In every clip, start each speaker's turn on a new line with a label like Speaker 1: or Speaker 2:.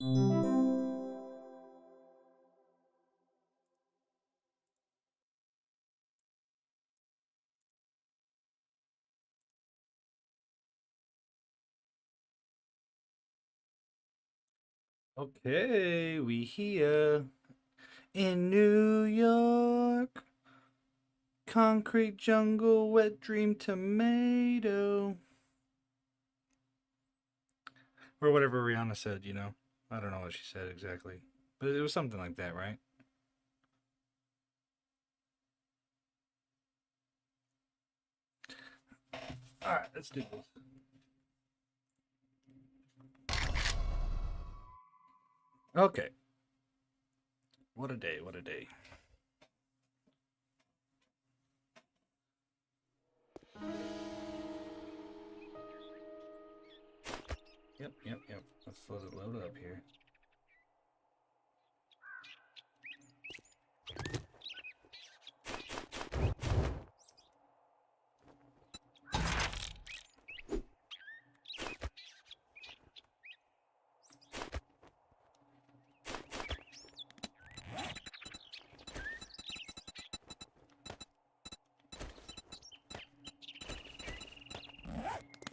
Speaker 1: Okay, we here in New York. Concrete jungle, wet dream tomato. Or whatever Rihanna said, you know. I don't know what she said exactly. But it was something like that, right? Alright, let's do this. Okay. What a day, what a day. Yep. Let's let it load up here.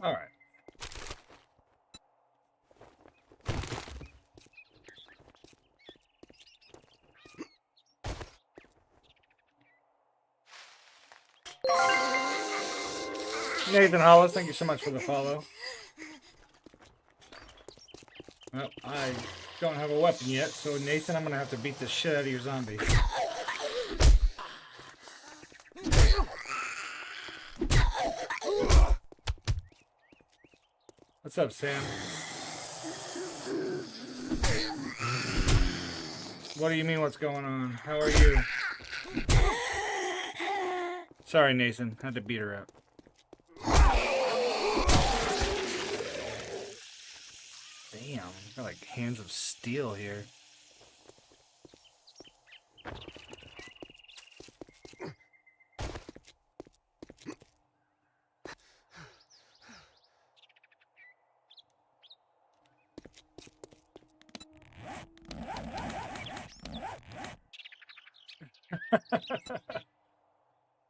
Speaker 1: Alright. Nathan Hollis, thank you so much for the follow. Well, I don't have a weapon yet, so Nathan, I'm gonna have to beat the shit out of your zombie. What's up, Sam? What do you mean, what's going on? How are you? Sorry, Nathan. Had to beat her up. Damn, got like hands of steel here.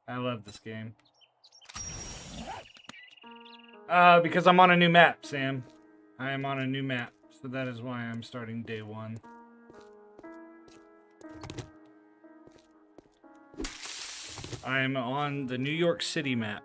Speaker 1: I love this game. Because I'm on a new map, Sam. I am on a new map, so that is why I'm starting day one. I am on the New York City map.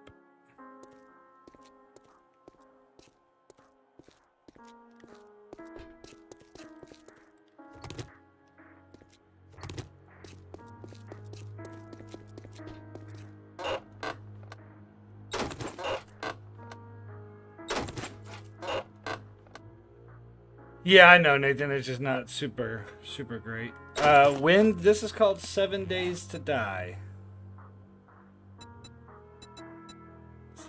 Speaker 1: Yeah, I know, Nathan. It's just not super great. This is called 7 Days to Die.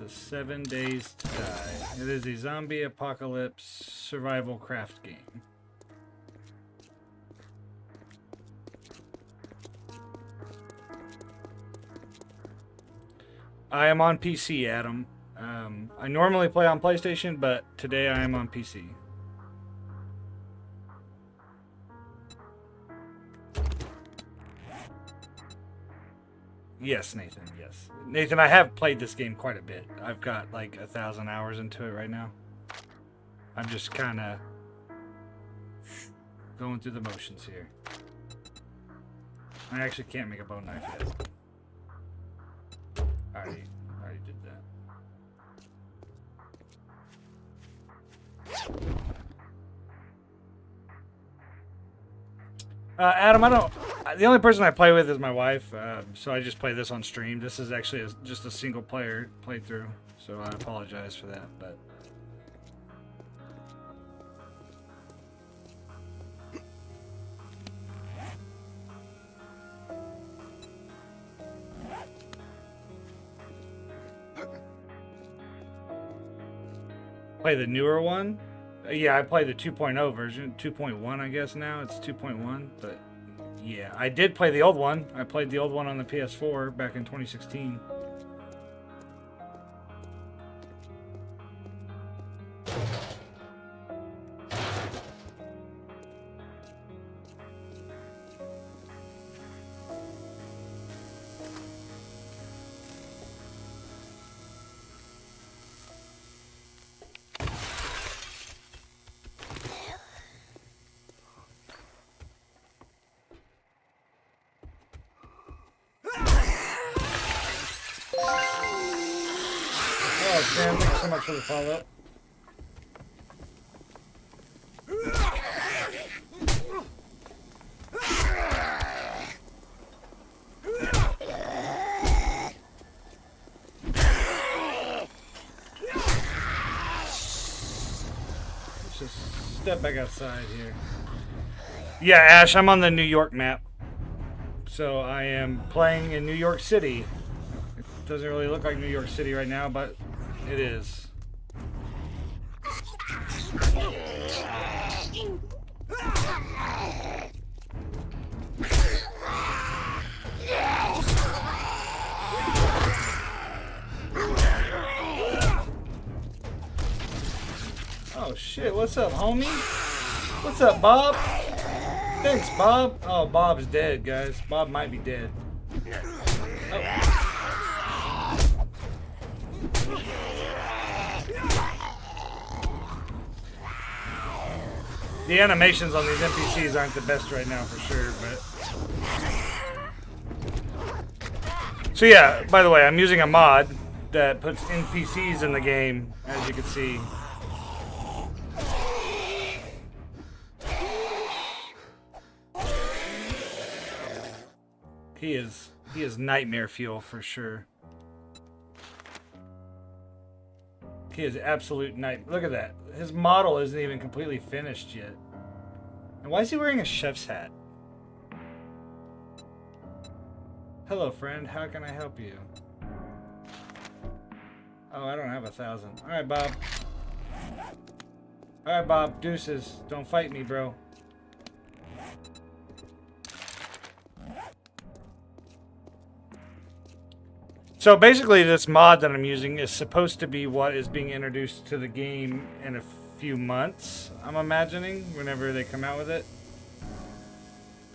Speaker 1: It's 7 Days to Die. It is a zombie apocalypse survival craft game. I am on PC, Adam. I normally play on PlayStation, but today I am on PC. Yes, Nathan, yes. Nathan, I have played this game quite a bit. I've got like 1,000 hours into it right now. I'm just kind of going through the motions here. I actually can't make a bone knife yet. I already did that. Adam, I don't. The only person I play with is my wife, so I just play this on stream. This is actually just a single player playthrough, so I apologize for that. But play the newer one. Yeah, I play the 2.0 version. 2.1, I guess now it's 2.1, but. Yeah, I did play the old one. I played the old one on the PS4 back in 2016. Oh, Sam, thank you so much for the follow. Let's just step back outside here. Yeah, Ash, I'm on the New York map. So I am playing in New York City. It doesn't really look like New York City right now, but it is. Oh shit, what's up, homie? What's up, Bob? Thanks, Bob. Oh, Bob's dead, guys. Bob might be dead. Oh. The animations on these NPCs aren't the best right now for sure, but... So yeah, by the way, I'm using a mod that puts NPCs in the game, as you can see. He is nightmare fuel for sure. He is absolute night. Look at that. His model isn't even completely finished yet. And why is he wearing a chef's hat? Hello, friend. How can I help you? Oh, I don't have 1,000. All right, Bob. All right, Bob. Deuces. Don't fight me, bro. So basically this mod that I'm using is supposed to be what is being introduced to the game in a few months, I'm imagining, whenever they come out with it.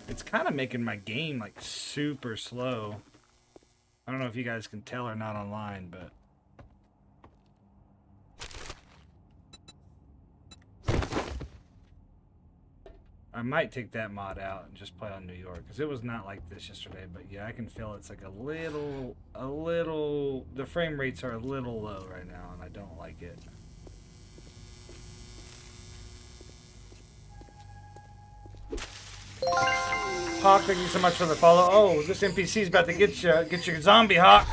Speaker 1: It's kind of making my game like super slow. I don't know if you guys can tell or not online, but... I might take that mod out and just play on New York, because it was not like this yesterday, but yeah, I can feel it's like a little, the frame rates are a little low right now, and I don't like it. Hawk, thank you so much for the follow. Oh, this NPC's about to get your zombie, Hawk.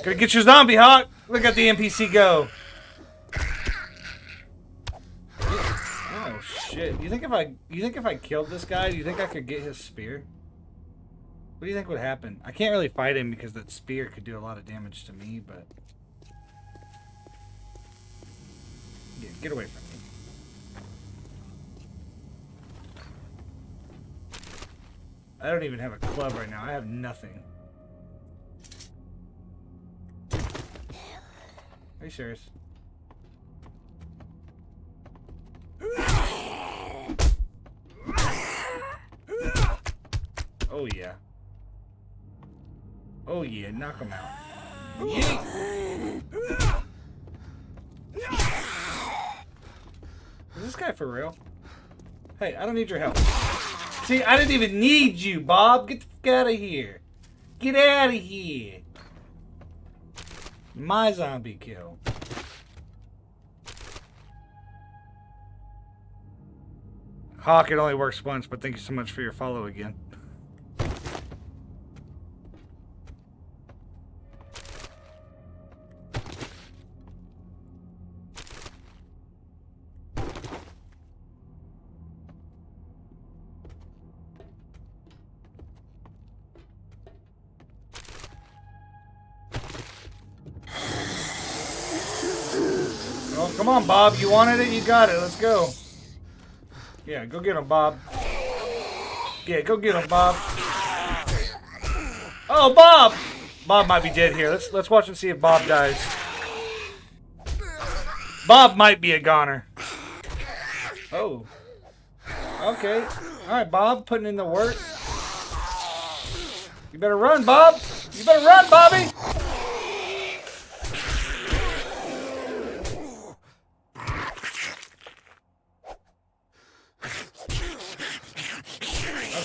Speaker 1: Gonna get your zombie, Hawk. Look at the NPC go. Shit. You think if I killed this guy, do you think I could get his spear? What do you think would happen? I can't really fight him because that spear could do a lot of damage to me, but... Yeah, get away from me. I don't even have a club right now. I have nothing. Are you serious? Oh yeah. Oh yeah, knock him out. Yeet. Is this guy for real? Hey, I don't need your help. See, I didn't even need you, Bob. Get the fuck out of here. Get out of here. My zombie kill. Hawk, it only works once, but thank you so much for your follow again. Oh, come on, Bob. You wanted it, you got it. Let's go. Yeah, go get him, Bob. Yeah, go get him, Bob. Oh, Bob! Bob might be dead here. Let's watch and see if Bob dies. Bob might be a goner. Oh. Okay. Alright, Bob, putting in the work. You better run, Bob! You better run, Bobby!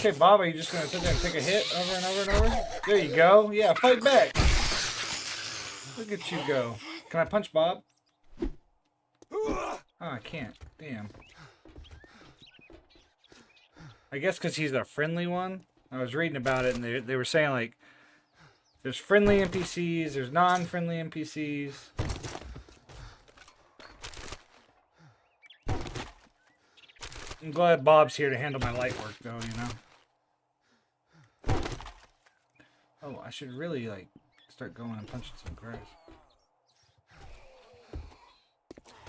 Speaker 1: Okay, Bob, are you just going to sit there and take a hit over and over and over? There you go. Yeah, fight back. Look at you go. Can I punch Bob? Oh, I can't. Damn. I guess because he's a friendly one. I was reading about it, and they were saying, like, there's friendly NPCs, there's non-friendly NPCs. I'm glad Bob's here to handle my light work, though, you know? Oh, I should really, like, start going and punching some grass.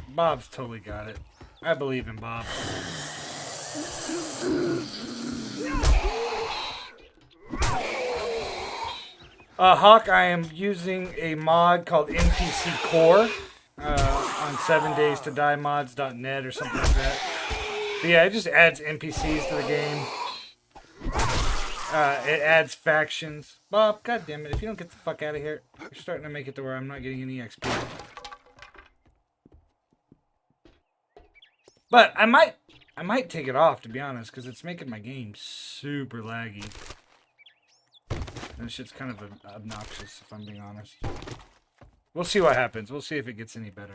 Speaker 1: Bob's totally got it. I believe in Bob. Hawk, I am using a mod called NPC Core on 7daystodiemods.net or something like that. But yeah, it just adds NPCs to the game. It adds factions. Bob, goddammit, if you don't get the fuck out of here, you're starting to make it to where I'm not getting any XP. But I might take it off, to be honest, because it's making my game super laggy. And this shit's kind of obnoxious, if I'm being honest. We'll see what happens. We'll see if it gets any better.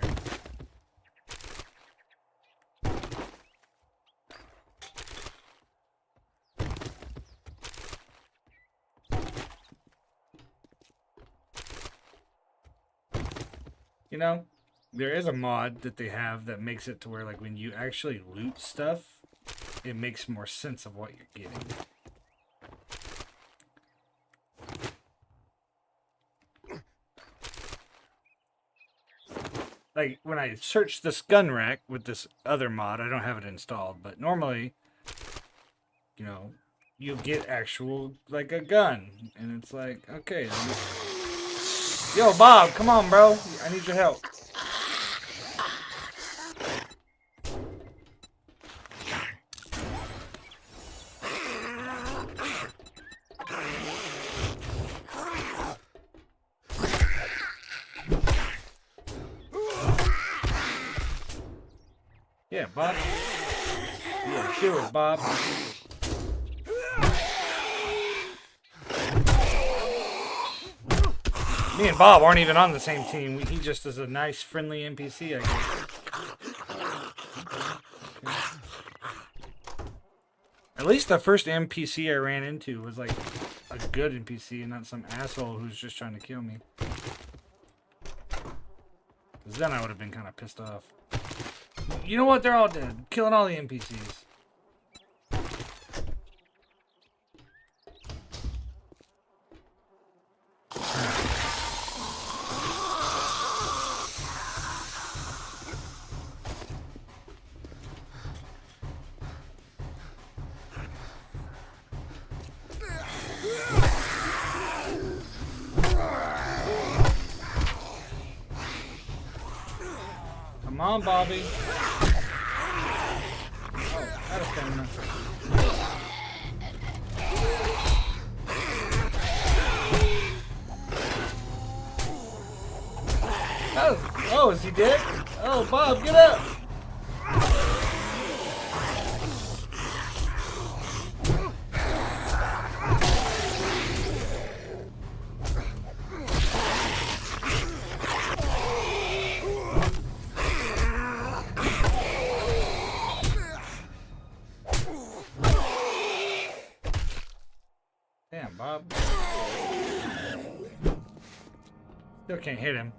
Speaker 1: You know, there is a mod that they have that makes it to where, like, when you actually loot stuff, it makes more sense of what you're getting. Like, when I search this gun rack with this other mod, I don't have it installed, but normally, you know, you get actual, like, a gun. And it's like, okay. Yo, Bob, come on, bro. I need your help. Yeah, Bob. Yeah, do it, Bob. Me and Bob aren't even on the same team. He just is a nice, friendly NPC, I guess. At least the first NPC I ran into was like a good NPC and not some asshole who's just trying to kill me. Because then I would have been kind of pissed off. You know what? They're all dead. Killing all the NPCs. Come on, Bobby. Oh, out of stamina. Oh, is he dead? Oh, Bob, get up! Damn, Bob. Still can't hit him.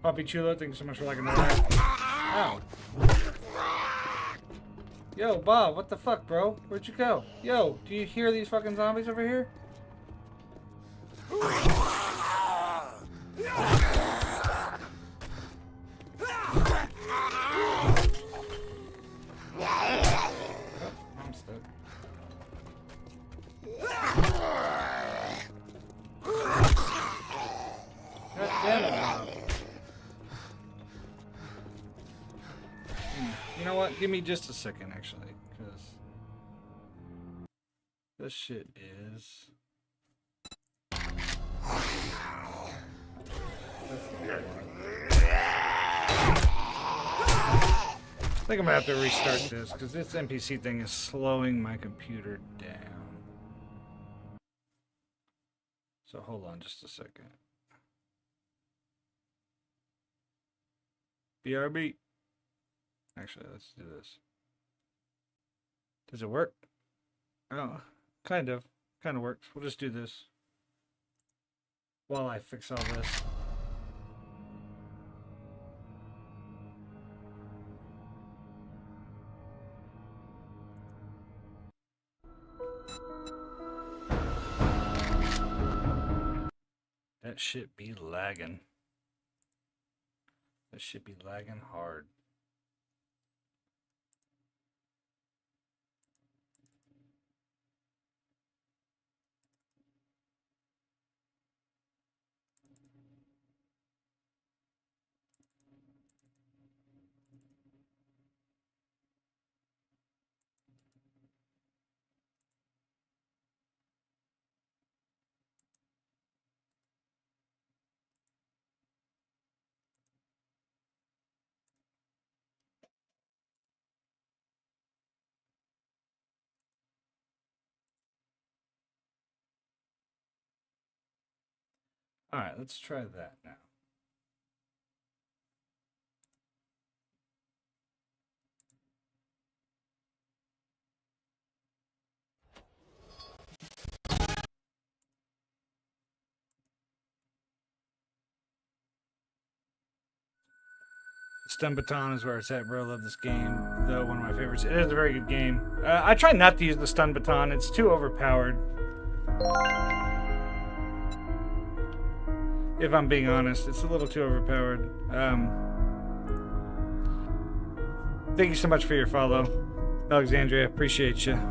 Speaker 1: Poppy Chulo, thanks so much for liking that. Ow. Yo, Bob, what the fuck, bro? Where'd you go? Yo, do you hear these fucking zombies over here? I'm stuck. God damn it, Bob. You know what? Give me just a second, actually, because this shit is... think I'm gonna have to restart this because this NPC thing is slowing my computer down. So hold on just a second. BRB. Actually, let's do this. Does it work? Oh, kind of. Kind of works. We'll just do this while I fix all this. That shit be lagging. That shit be lagging hard. All right, let's try that now. Stun Baton is where it's at, bro. I love this game, though. One of my favorites. It is a very good game. I try not to use the Stun Baton. It's too overpowered. If I'm being honest, it's a little too overpowered. Thank you so much for your follow, Alexandria. Appreciate you.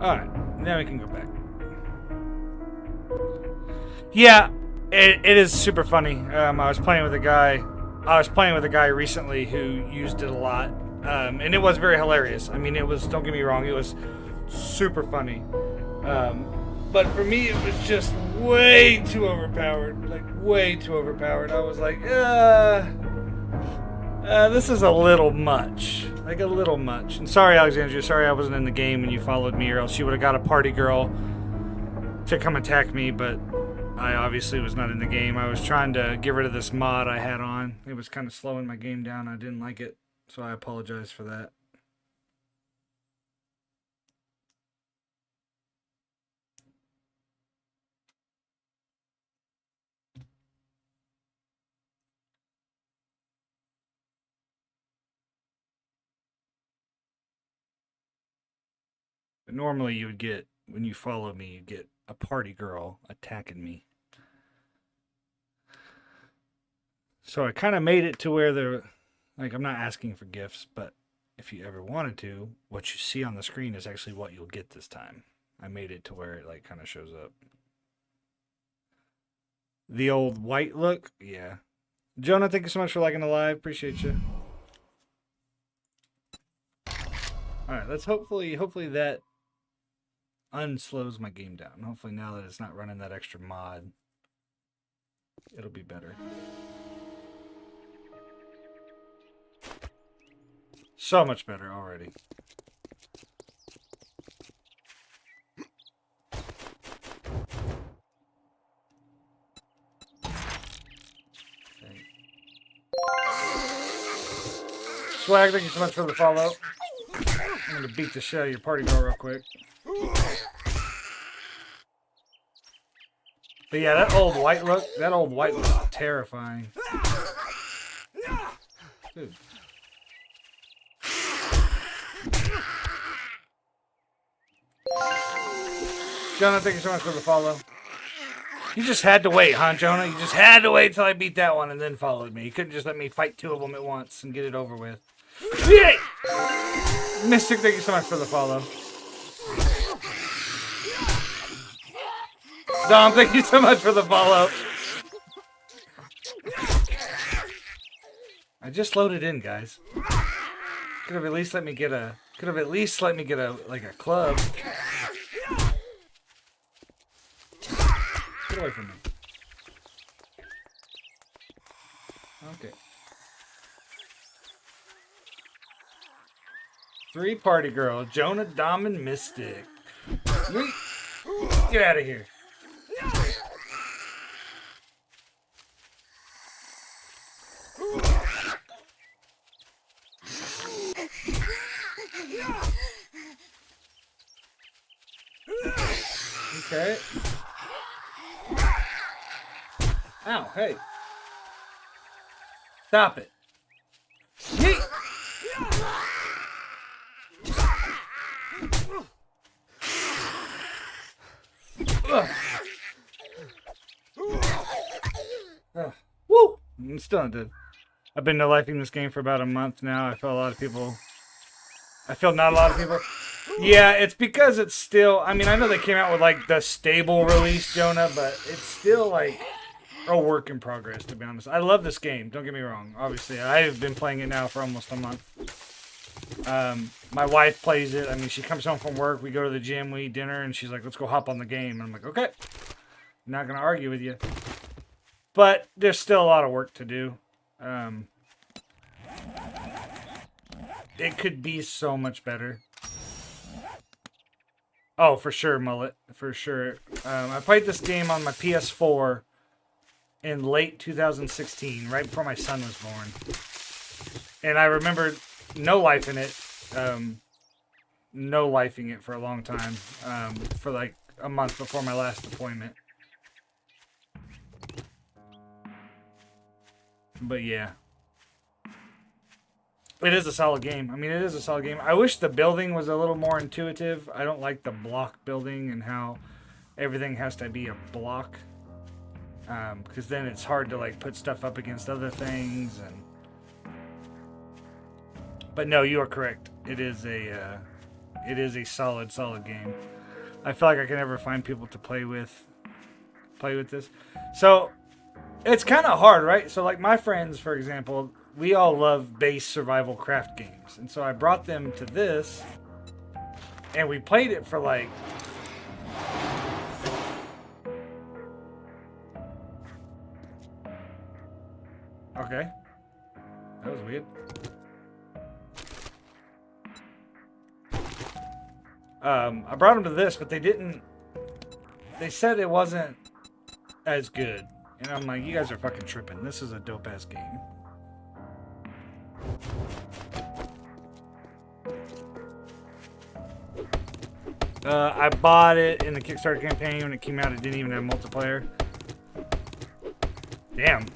Speaker 1: Alright, now we can go back. Yeah, it is super funny. I was playing with a guy recently who used it a lot. And it was very hilarious. I mean, it was, don't get me wrong, it was super funny. But for me, it was just way too overpowered. Like, way too overpowered. I was like, this is a little much. Like, a little much. And sorry, Alexandria, sorry I wasn't in the game when you followed me, or else you would have got a party girl to come attack me, but I obviously was not in the game. I was trying to get rid of this mod I had on. It was kind of slowing my game down. I didn't like it, so I apologize for that. But normally you would get, when you follow me, you get a party girl attacking me. So I kind of made it to where they're, like, I'm not asking for gifts, but if you ever wanted to, what you see on the screen is actually what you'll get this time. I made it to where it, like, kind of shows up. The old white look? Yeah. Jonah, thank you so much for liking the live. Appreciate you. Alright, let's hopefully that unslows my game down. Hopefully now that it's not running that extra mod, it'll be better. So much better already. Okay. Swag, thank you so much for the follow. I'm gonna beat the shit out of your party girl real quick. But yeah, that old white look is terrifying. Dude. Jonah, thank you so much for the follow. You just had to wait, huh, Jonah? You just had to wait till I beat that one and then followed me. You couldn't just let me fight two of them at once and get it over with. Yay! Mystic, thank you so much for the follow. Dom, thank you so much for the follow. I just loaded in, guys. Could have at least let me get a. Could have at least let me get a like a club. Get away from me. Okay. 3 party girl, Jonah, Dom, and Mystic. Get out of here. Okay. Ow, hey. Stop it. Yeet. Woo! I'm still not dead. I've been no-lifing this game for about a month now. I feel not a lot of people. Yeah, it's because it's still... I mean, I know they came out with, like, the stable release, Jonah, but it's still, like, a work in progress, to be honest. I love this game. Don't get me wrong. Obviously, I've been playing it now for almost a month. My wife plays it. I mean, she comes home from work. We go to the gym. We eat dinner, and she's like, let's go hop on the game. And I'm like, okay. I'm not going to argue with you. But there's still a lot of work to do. It could be so much better. Oh, for sure, Mullet. For sure. I played this game on my PS4 in late 2016, right before my son was born. And I remember no-lifing it. No-lifing it for a long time. For like a month before my last deployment. But yeah. It is a solid game. I mean, it is a solid game. I wish the building was a little more intuitive. I don't like the block building and how everything has to be a block. Because then it's hard to like put stuff up against other things. But no, you are correct. It is a solid game. I feel like I can never find people to play with this. So it's kind of hard, right? So like my friends, for example, we all love base survival craft games. And so I brought them to this, and we played it for like... Okay. That was weird. I brought them to this, but they didn't... They said it wasn't as good. And I'm like, you guys are fucking tripping. This is a dope-ass game. I bought it in the Kickstarter campaign. When it came out, it didn't even have multiplayer. Damn.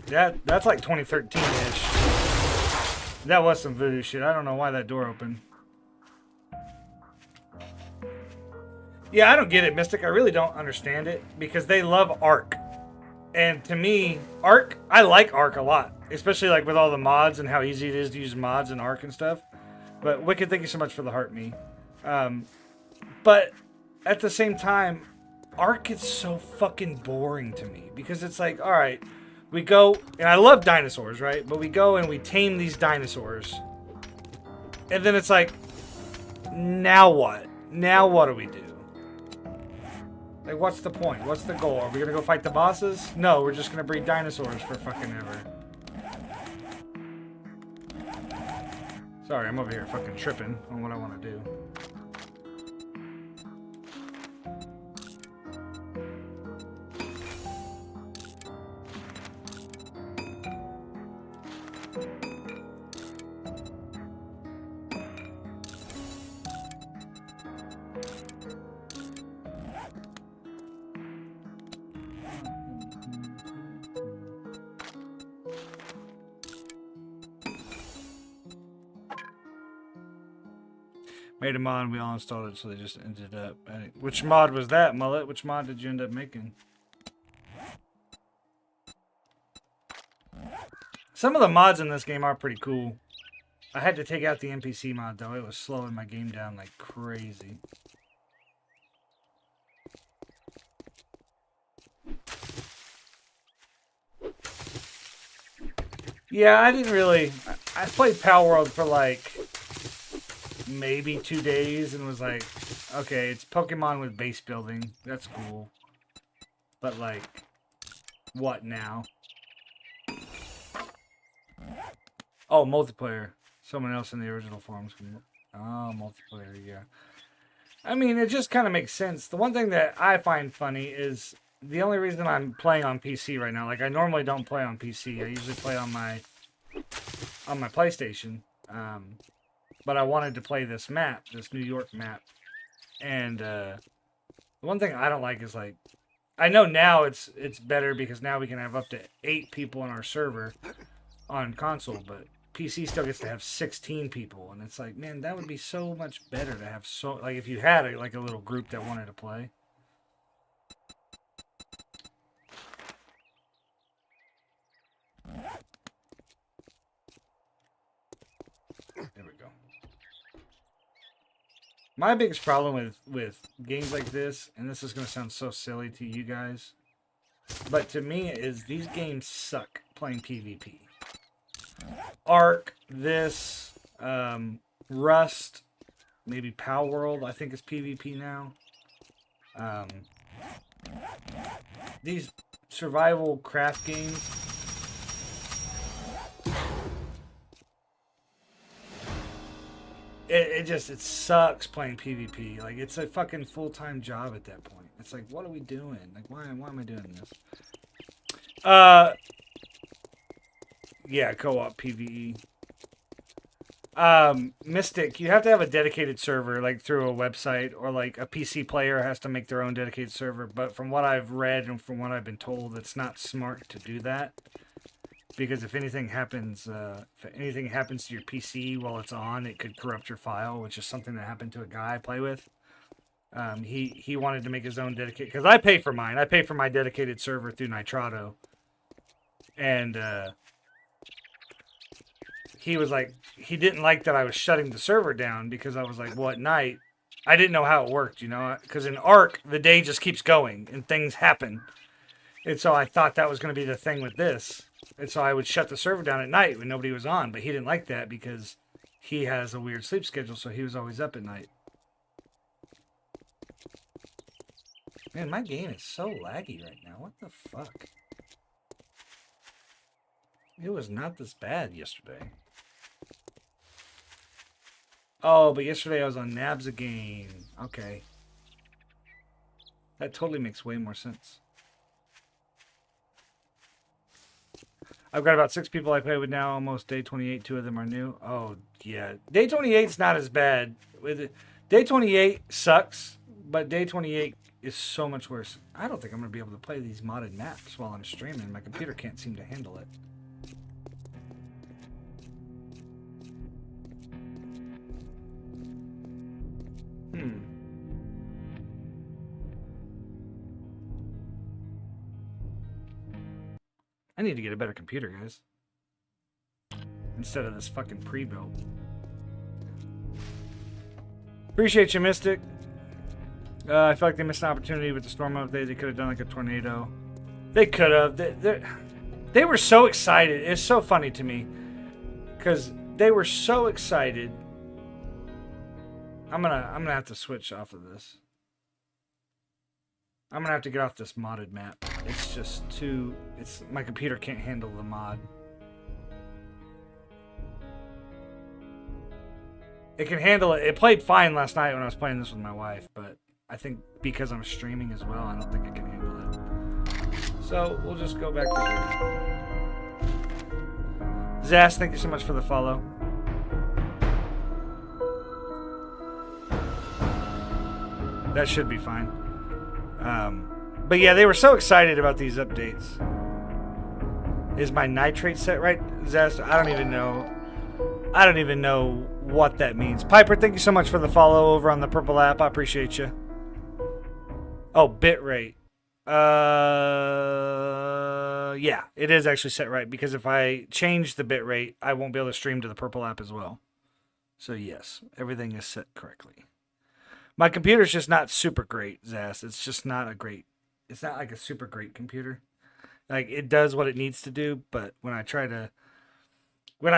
Speaker 1: That's like 2013-ish. That was some voodoo shit. I don't know why that door opened. Yeah, I don't get it, Mystic. I really don't understand it. Because they love Ark. And to me, Ark, I like Ark a lot. Especially like with all the mods and how easy it is to use mods in Ark and stuff. But Wicked, thank you so much for the heart me. But at the same time, Ark gets so fucking boring to me. Because it's like, alright, we go, and I love dinosaurs, right? But we go and we tame these dinosaurs. And then it's like, now what? Now what do we do? Like, what's the point? What's the goal? Are we gonna go fight the bosses? No, we're just gonna breed dinosaurs for fucking ever. Sorry, I'm over here fucking tripping on what I want to do. Made a mod and we all installed it, so they just ended up... Which mod was that, Mullet? Which mod did you end up making? Some of the mods in this game are pretty cool. I had to take out the NPC mod, though. It was slowing my game down like crazy. Yeah, I didn't really. I played Pal World for like maybe 2 days and was like, okay, it's Pokemon with base building. That's cool. But like, what now? Oh, multiplayer. Someone else in the original forums. Oh, multiplayer, yeah. I mean, it just kind of makes sense. The one thing that I find funny is the only reason I'm playing on PC right now. Like, I normally don't play on PC. I usually play on my PlayStation. But I wanted to play this map, this New York map. And the one thing I don't like is like, I know now it's better because now we can have up to 8 people on our server on console, but PC still gets to have 16 people, and it's like, man, that would be so much better to have like if you had like a little group that wanted to play. There we go. My biggest problem with games like this, and this is going to sound so silly to you guys, but to me is these games suck playing PvP. Ark, this, Rust, maybe Pal World, I think is PvP now. These survival craft games. It sucks playing PvP. Like, it's a fucking full-time job at that point. It's like, what are we doing? Like, why am I doing this? Yeah, co-op PvE. Mystic, you have to have a dedicated server, like through a website, or like a PC player has to make their own dedicated server. But from what I've read and from what I've been told, it's not smart to do that. Because if anything happens to your PC while it's on, it could corrupt your file, which is something that happened to a guy I play with. He wanted to make his own dedicated, because I pay for mine. I pay for my dedicated server through Nitrado. And, he was like, he didn't like that I was shutting the server down because I was like, well, at night, I didn't know how it worked, you know, because in Ark, the day just keeps going and things happen. And so I thought that was going to be the thing with this. And so I would shut the server down at night when nobody was on, but he didn't like that because he has a weird sleep schedule, so he was always up at night. Man, my game is so laggy right now. What the fuck? It was not this bad yesterday. Oh, but yesterday I was on Nabs again. Okay. That totally makes way more sense. I've got about 6 people I play with now, almost day 28. 2 of them are new. Oh, yeah. Day 28's not as bad. Day 28 sucks, but day 28 is so much worse. I don't think I'm going to be able to play these modded maps while I'm streaming. My computer can't seem to handle it. I need to get a better computer, guys. Instead of this fucking pre-built. Appreciate you, Mystic. I feel like they missed an opportunity with the storm update. They could have done like a tornado. They could have. They were so excited. It's so funny to me. Because they were so excited. I'm gonna have to switch off of this. I'm gonna have to get off this modded map. It's just too... my computer can't handle the mod. It can handle it. It played fine last night when I was playing this with my wife, but I think because I'm streaming as well, I don't think it can handle it. So, we'll just go back to here. Zaz, thank you so much for the follow. That should be fine. But yeah, they were so excited about these updates. Is my nitrate set right? Zaz, I don't even know. I don't even know what that means. Piper, thank you so much for the follow over on the Purple app. I appreciate you. Oh, bitrate. Yeah, it is actually set right because if I change the bitrate, I won't be able to stream to the Purple app as well. So yes, everything is set correctly. My computer's just not super great, Zaz. It's just not a great it's not like a super great computer. Like it does what it needs to do, but when I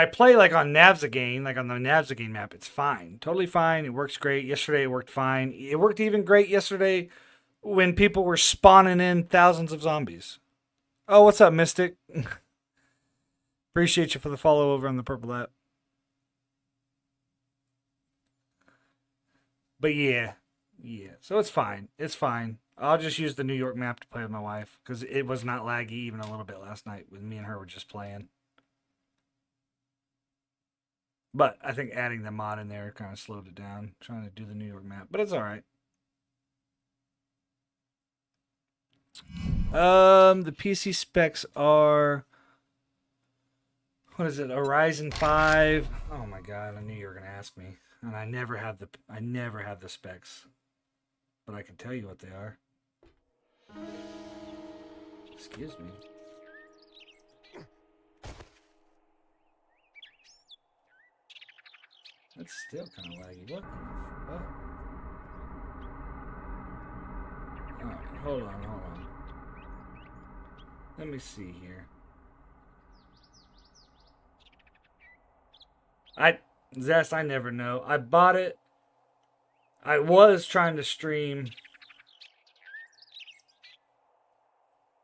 Speaker 1: play like on Navzagain, like on the Navzagain map, it's fine. Totally fine. It works great. Yesterday it worked fine. It worked even great yesterday when people were spawning in thousands of zombies. Oh, what's up, Mystic? Appreciate you for the follow over on the purple app. But yeah. So it's fine. It's fine. I'll just use the New York map to play with my wife because it was not laggy even a little bit last night when me and her were just playing. But I think adding the mod in there kind of slowed it down, trying to do the New York map. But it's all right. The PC specs are, what is it? A Ryzen 5. Oh my god, I knew you were gonna ask me, and I never have the specs, but I can tell you what they are. Excuse me. That's still kind of laggy. What the fuck? Alright, hold on. Let me see here. Zest, I never know. I bought it. I was trying to stream.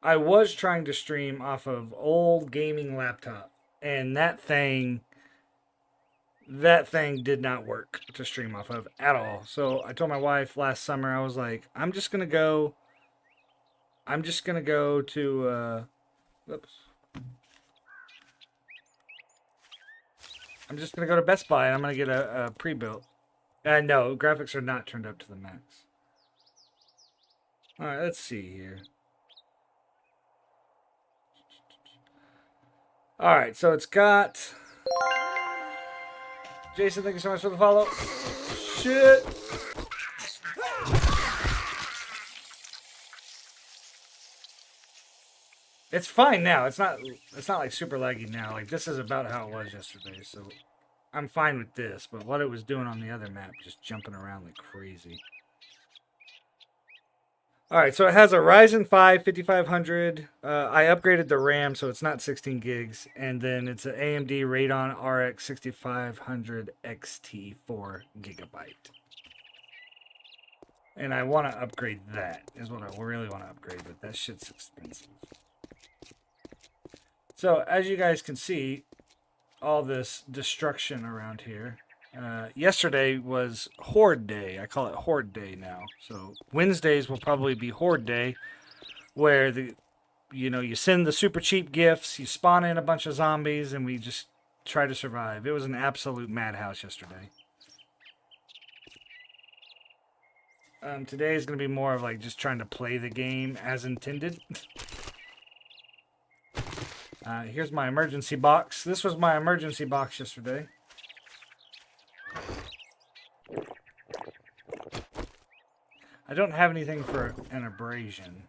Speaker 1: Off of old gaming laptop, and that thing did not work to stream off of at all. So I told my wife last summer, I was like, I'm just gonna go to I'm just gonna go to Best Buy and I'm gonna get a pre-built. No, graphics are not turned up to the max. Alright, let's see here. Alright, so it's got Jason, thank you so much for the follow. Shit. It's fine now. It's not like super laggy now. Like this is about how it was yesterday, so I'm fine with this. But what it was doing on the other map, just jumping around like crazy. Alright, so it has a Ryzen 5 5500. I upgraded the RAM, so it's not 16 gigs. And then it's an AMD Radeon RX 6500 XT 4 gigabyte. And I want to upgrade that, is what I really want to upgrade, but that shit's expensive. So, as you guys can see, all this destruction around here. Yesterday was Horde Day. I call it Horde Day now. So Wednesdays will probably be Horde Day, where you send the super cheap gifts, you spawn in a bunch of zombies, and we just try to survive. It was an absolute madhouse yesterday. Today is going to be more of like just trying to play the game as intended. Here's my emergency box. This was my emergency box yesterday. I don't have anything for an abrasion.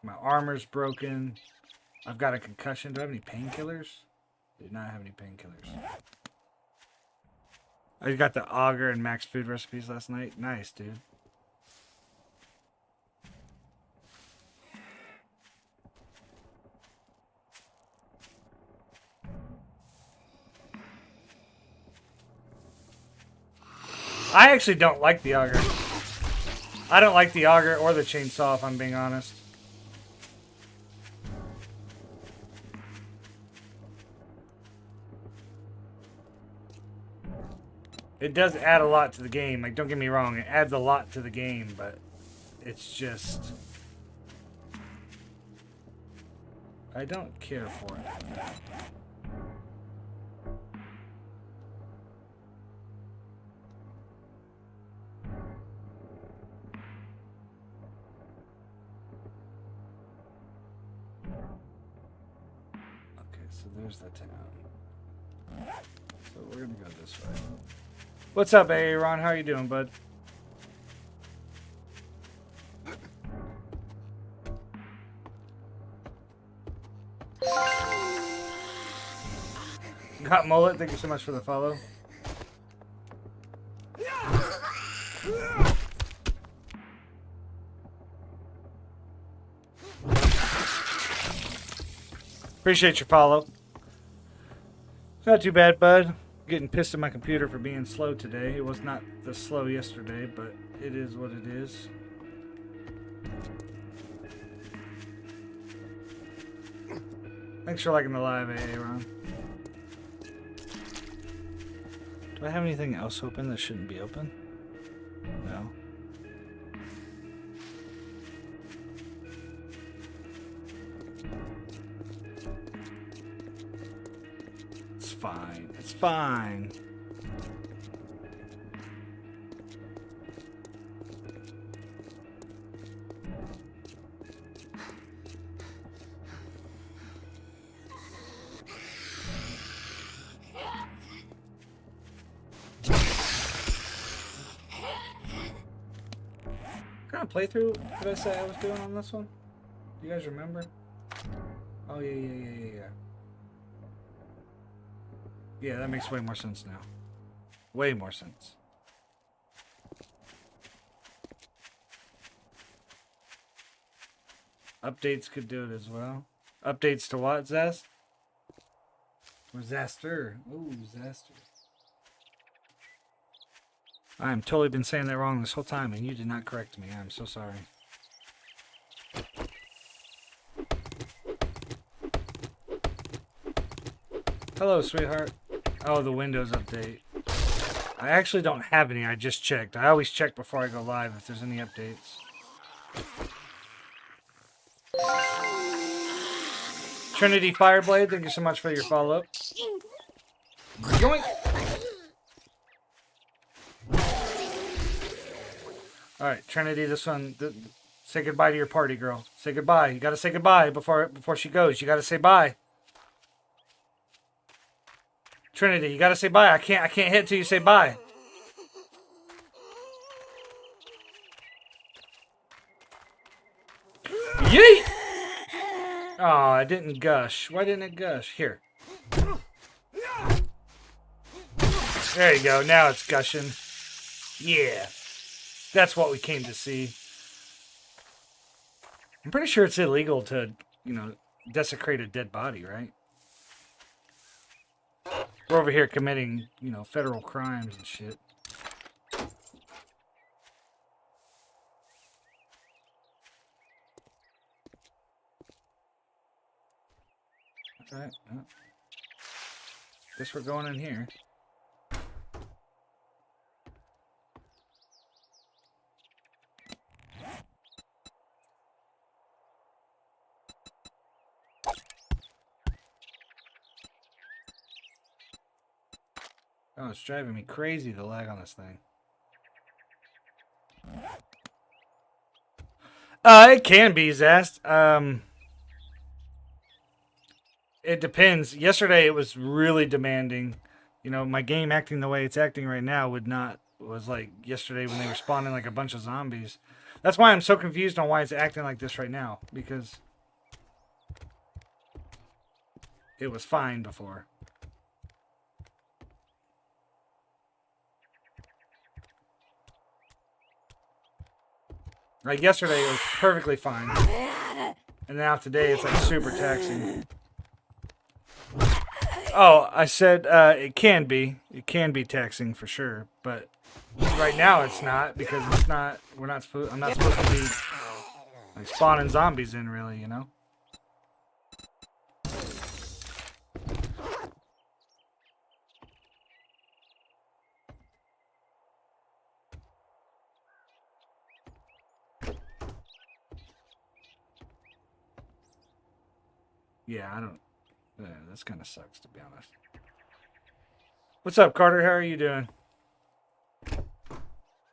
Speaker 1: My armor's broken. I've got a concussion. Do I have any painkillers? I do not have any painkillers. I got the auger and max food recipes last night. Nice, dude. I actually don't like the auger. I don't like the auger or the chainsaw, if I'm being honest. It does add a lot to the game. Like, don't get me wrong, it adds a lot to the game, but it's just... I don't care for it. So there's the town. So we're gonna go this way. What's up, Aaron? How are you doing, bud? Got Mullet, thank you so much for the follow. Appreciate your follow. Not too bad, bud. Getting pissed at my computer for being slow today. It was not this slow yesterday, but it is what it is. Thanks for liking the live, AA Ron. Do I have anything else open that shouldn't be open? No. It's fine. It's fine. What kind of playthrough did I say I was doing on this one? Do you guys remember? Oh, yeah. Yeah, that makes way more sense now. Way more sense. Updates could do it as well. Updates to what, Zest? Or Zaster? Ooh, Zaster. I'm totally been saying that wrong this whole time, and you did not correct me. I'm so sorry. Hello, sweetheart. Oh, the Windows update. I actually don't have any. I just checked. I always check before I go live if there's any updates. Trinity Fireblade, thank you so much for your follow-up. Yoink! Alright, Trinity, this one... say goodbye to your party, girl. Say goodbye. You gotta say goodbye before she goes. You gotta say bye. Trinity, you gotta say bye. I can't hit till you say bye. Yeet! Oh, I didn't gush. Why didn't it gush? Here. There you go. Now it's gushing. Yeah. That's what we came to see. I'm pretty sure it's illegal to, desecrate a dead body, right? We're over here committing, federal crimes and shit. Alright, well, guess we're going in here. Oh, it's driving me crazy, the lag on this thing. It can be, Zast. It depends. Yesterday it was really demanding. My game acting the way it's acting right now was like yesterday when they were spawning like a bunch of zombies. That's why I'm so confused on why it's acting like this right now, because it was fine before. Like yesterday it was perfectly fine. And now today it's like super taxing. Oh, I said it can be. It can be taxing for sure, but right now it's not, because it's not. I'm not supposed to be like spawning zombies in, really, Yeah, I don't. This kind of sucks, to be honest. What's up, Carter? How are you doing?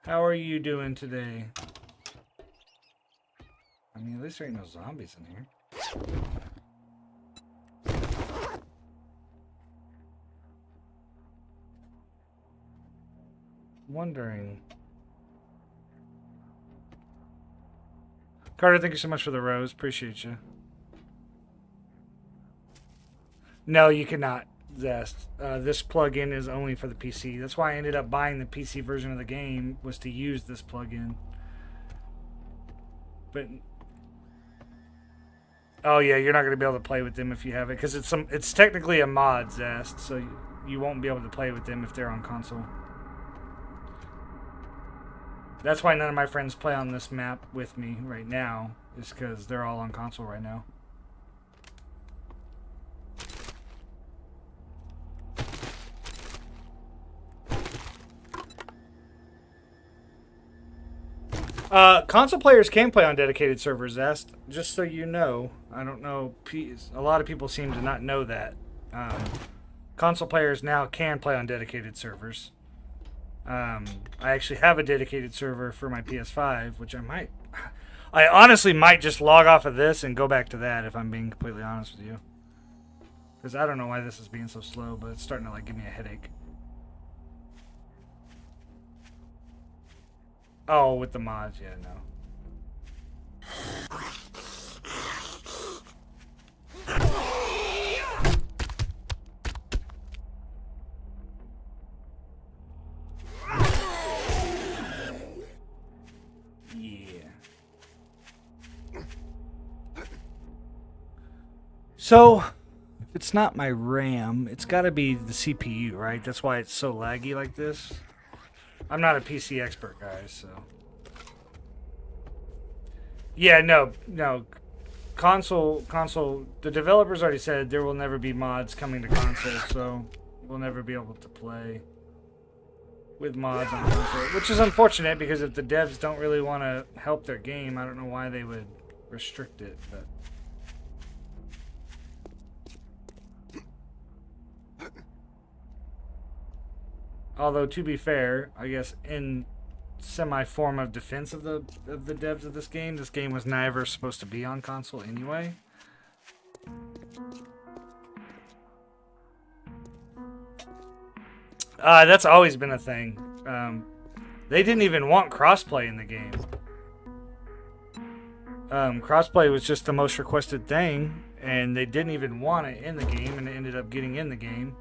Speaker 1: How are you doing today? I mean, at least there ain't no zombies in here. Wondering. Carter, thank you so much for the rose. Appreciate you. No, you cannot, Zest. This plugin is only for the PC. That's why I ended up buying the PC version of the game, was to use this plugin. But Oh yeah, you're not gonna be able to play with them if you have it, because it's technically a mod, Zest, so you won't be able to play with them if they're on console. That's why none of my friends play on this map with me right now, is because they're all on console right now. Console players can play on dedicated servers, Zest. Just so you know, I don't know. A lot of people seem to not know that. Console players now can play on dedicated servers. I actually have a dedicated server for my PS5, which I honestly might just log off of this and go back to that if I'm being completely honest with you. Because I don't know why this is being so slow, but it's starting to like give me a headache. Oh, with the mods, yeah, no. Yeah. So, if it's not my RAM, it's got to be the CPU, right? That's why it's so laggy like this. I'm not a PC expert, guys, so. Yeah, no. Console, the developers already said there will never be mods coming to console, so we'll never be able to play with mods on console, which is unfortunate because if the devs don't really want to help their game, I don't know why they would restrict it, but. Although, to be fair, I guess in semi-form of defense of the devs of this game was never supposed to be on console anyway. That's always been a thing. They didn't even want crossplay in the game. Crossplay was just the most requested thing, and they didn't even want it in the game, and it ended up getting in the game.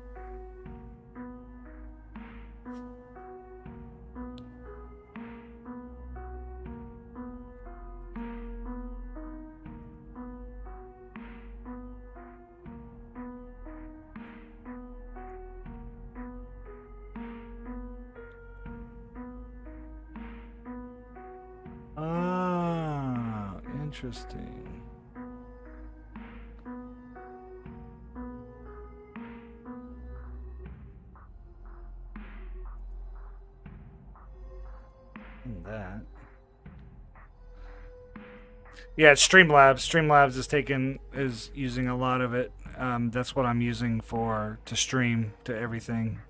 Speaker 1: Interesting. That. Yeah, it's Streamlabs. Streamlabs is using a lot of it. That's what I'm using to stream to everything.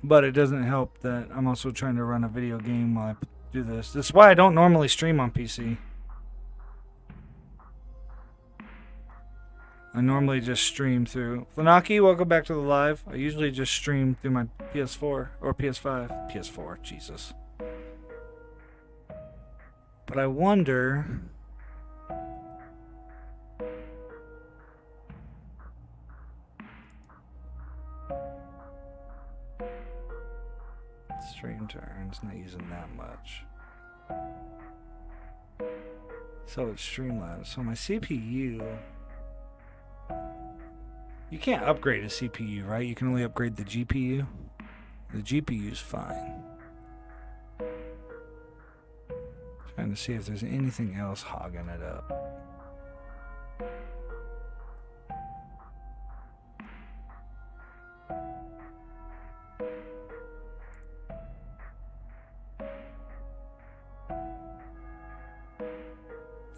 Speaker 1: But it doesn't help that I'm also trying to run a video game while I do this. This is why I don't normally stream on PC. I normally just stream through... Flanaki, welcome back to the live. I usually just stream through my PS4 or PS5. PS4, Jesus. But I wonder... Stream turns, not using that much. So it's Streamlabs. So my CPU... You can't upgrade a CPU, right? You can only upgrade the GPU. The GPU is fine. Trying to see if there's anything else hogging it up.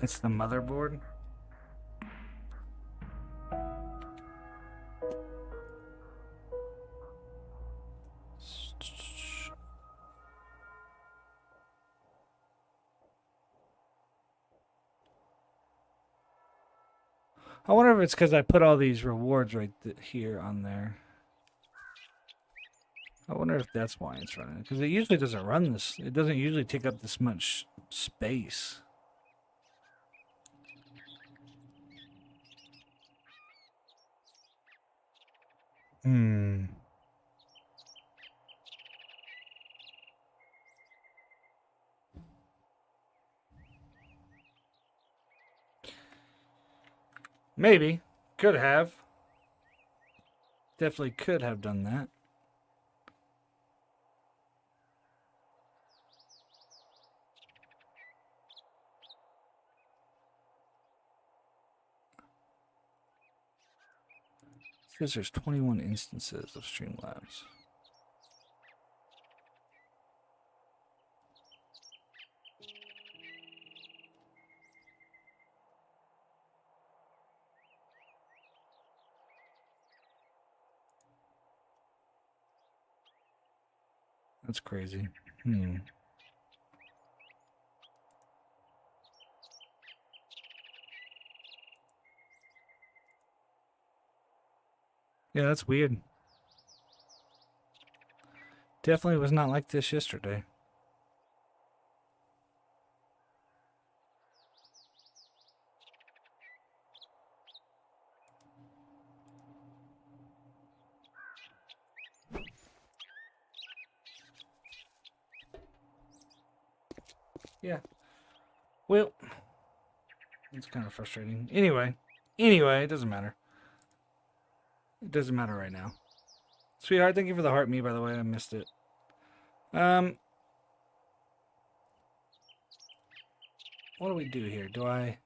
Speaker 1: It's the motherboard. I wonder if it's because I put all these rewards right here on there. I wonder if that's why it's running. Because it usually doesn't run this. It doesn't usually take up this much space. Maybe. Could have. Definitely could have done that. It says there's 21 instances of Streamlabs. That's crazy. Yeah, that's weird. Definitely was not like this yesterday. Yeah. Well, it's kind of frustrating. Anyway, it doesn't matter. It doesn't matter right now. Sweetheart, thank you for the heart me, by the way. I missed it. What do we do here? Do I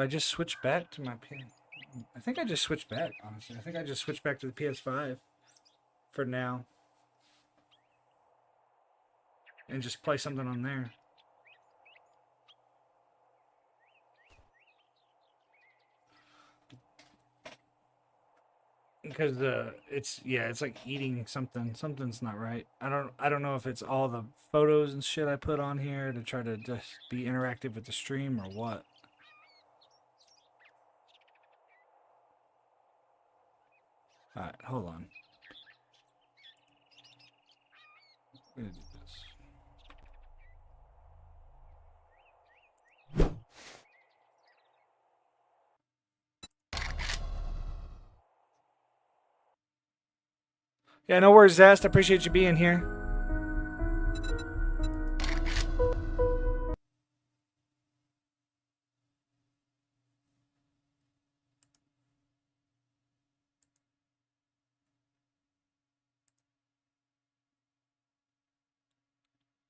Speaker 1: just switch back to my pin? I think I just switched back, honestly. I think I just switched back to the PS5 for now. And just play something on there. Because it's like eating something. Something's not right. I don't know if it's all the photos and shit I put on here to try to just be interactive with the stream or what. Alright, hold on. I'm gonna do this. Yeah, no worries, Zast. I appreciate you being here.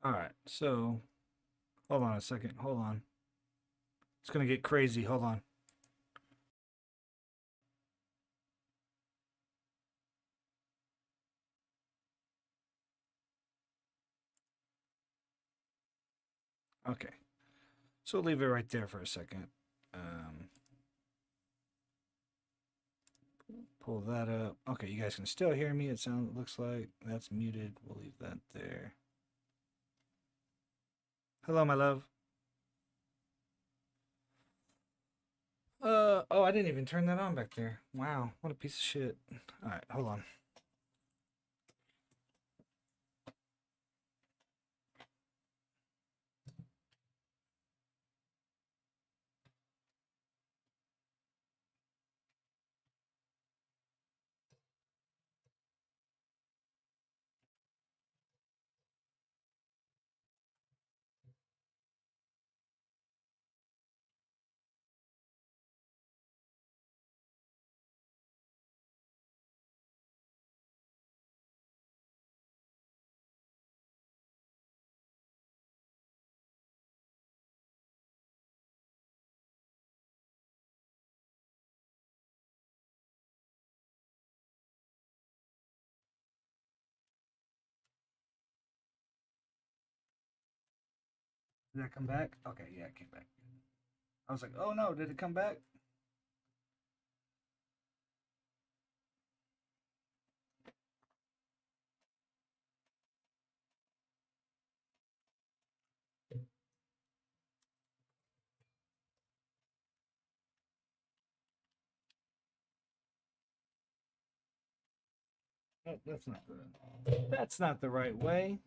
Speaker 1: Alright, so hold on a second. Hold on. It's gonna get crazy. Hold on. Okay. So we'll leave it right there for a second. Pull that up. Okay, you guys can still hear me. It looks like that's muted. We'll leave that there. Hello, my love. Oh, I didn't even turn that on back there. Wow, what a piece of shit. All right, hold on. Did that come back? Okay, yeah, it came back. I was like, oh no, did it come back? Oh, that's not the right way.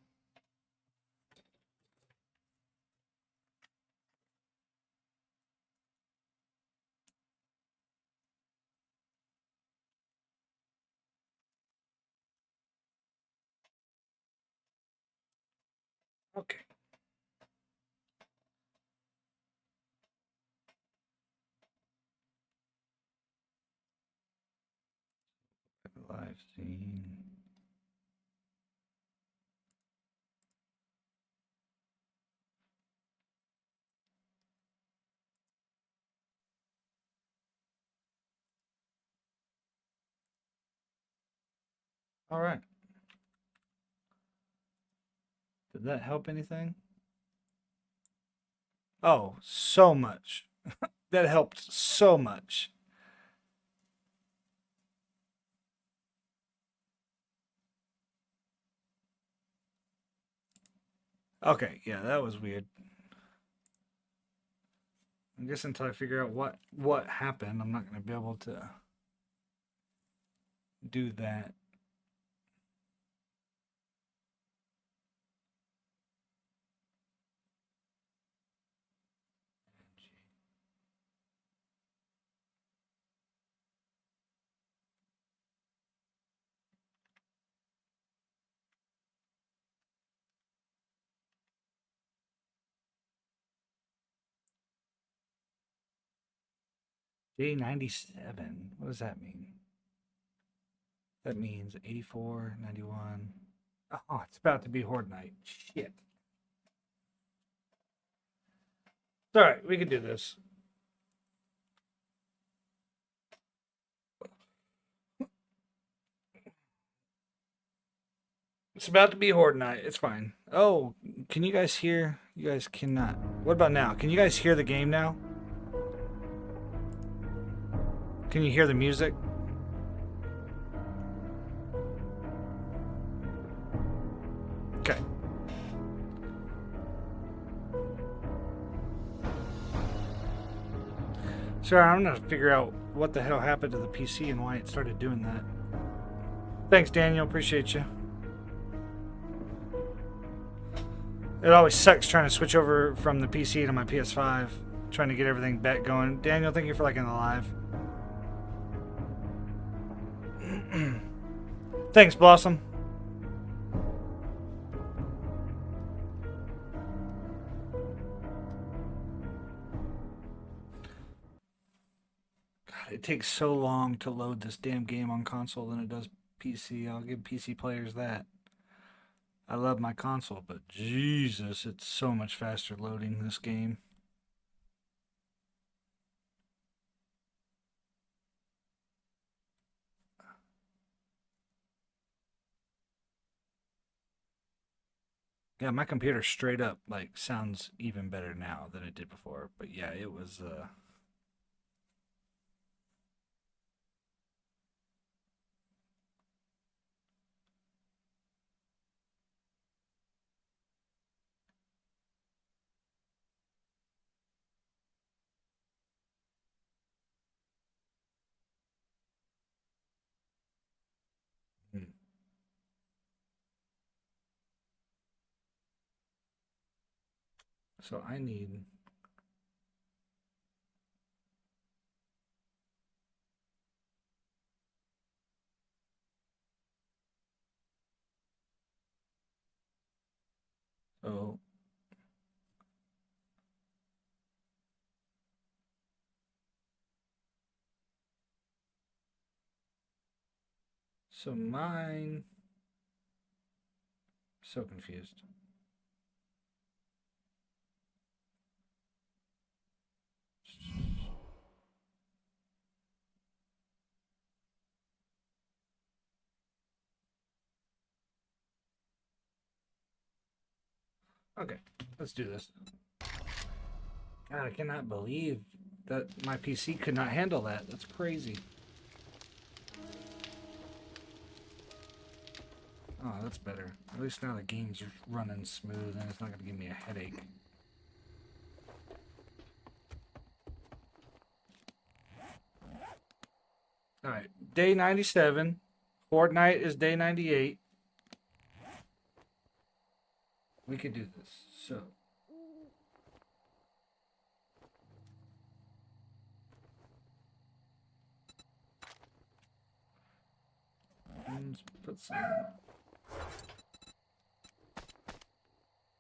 Speaker 1: Okay. Scene. All right. Did that help anything? Oh, so much. That helped so much. Okay, yeah, that was weird. I guess until I figure out what happened, I'm not going to be able to do that. Day 97. What does that mean? That means 84, 91. Oh, it's about to be Horde Night. Shit. It's all right. We can do this. It's about to be Horde Night. It's fine. Oh, can you guys hear? You guys cannot. What about now? Can you guys hear the game now? Can you hear the music? Okay. Sorry, I'm gonna figure out what the hell happened to the PC and why it started doing that. Thanks, Daniel. Appreciate you. It always sucks trying to switch over from the PC to my PS5, trying to get everything back going. Daniel, thank you for liking the live. Thanks, Blossom. God, it takes so long to load this damn game on console than it does PC. I'll give PC players that. I love my console, but Jesus, it's so much faster loading this game. Yeah, my computer straight up like sounds even better now than it did before. But yeah, it was hmm. So I need so so mine so confused. Okay, let's do this. God, I cannot believe that my PC could not handle that. That's crazy. Oh, that's better. At least now the game's running smooth and it's not going to give me a headache. Alright, day 97. Fortnite is day 98. We could do this. So. Let's put some.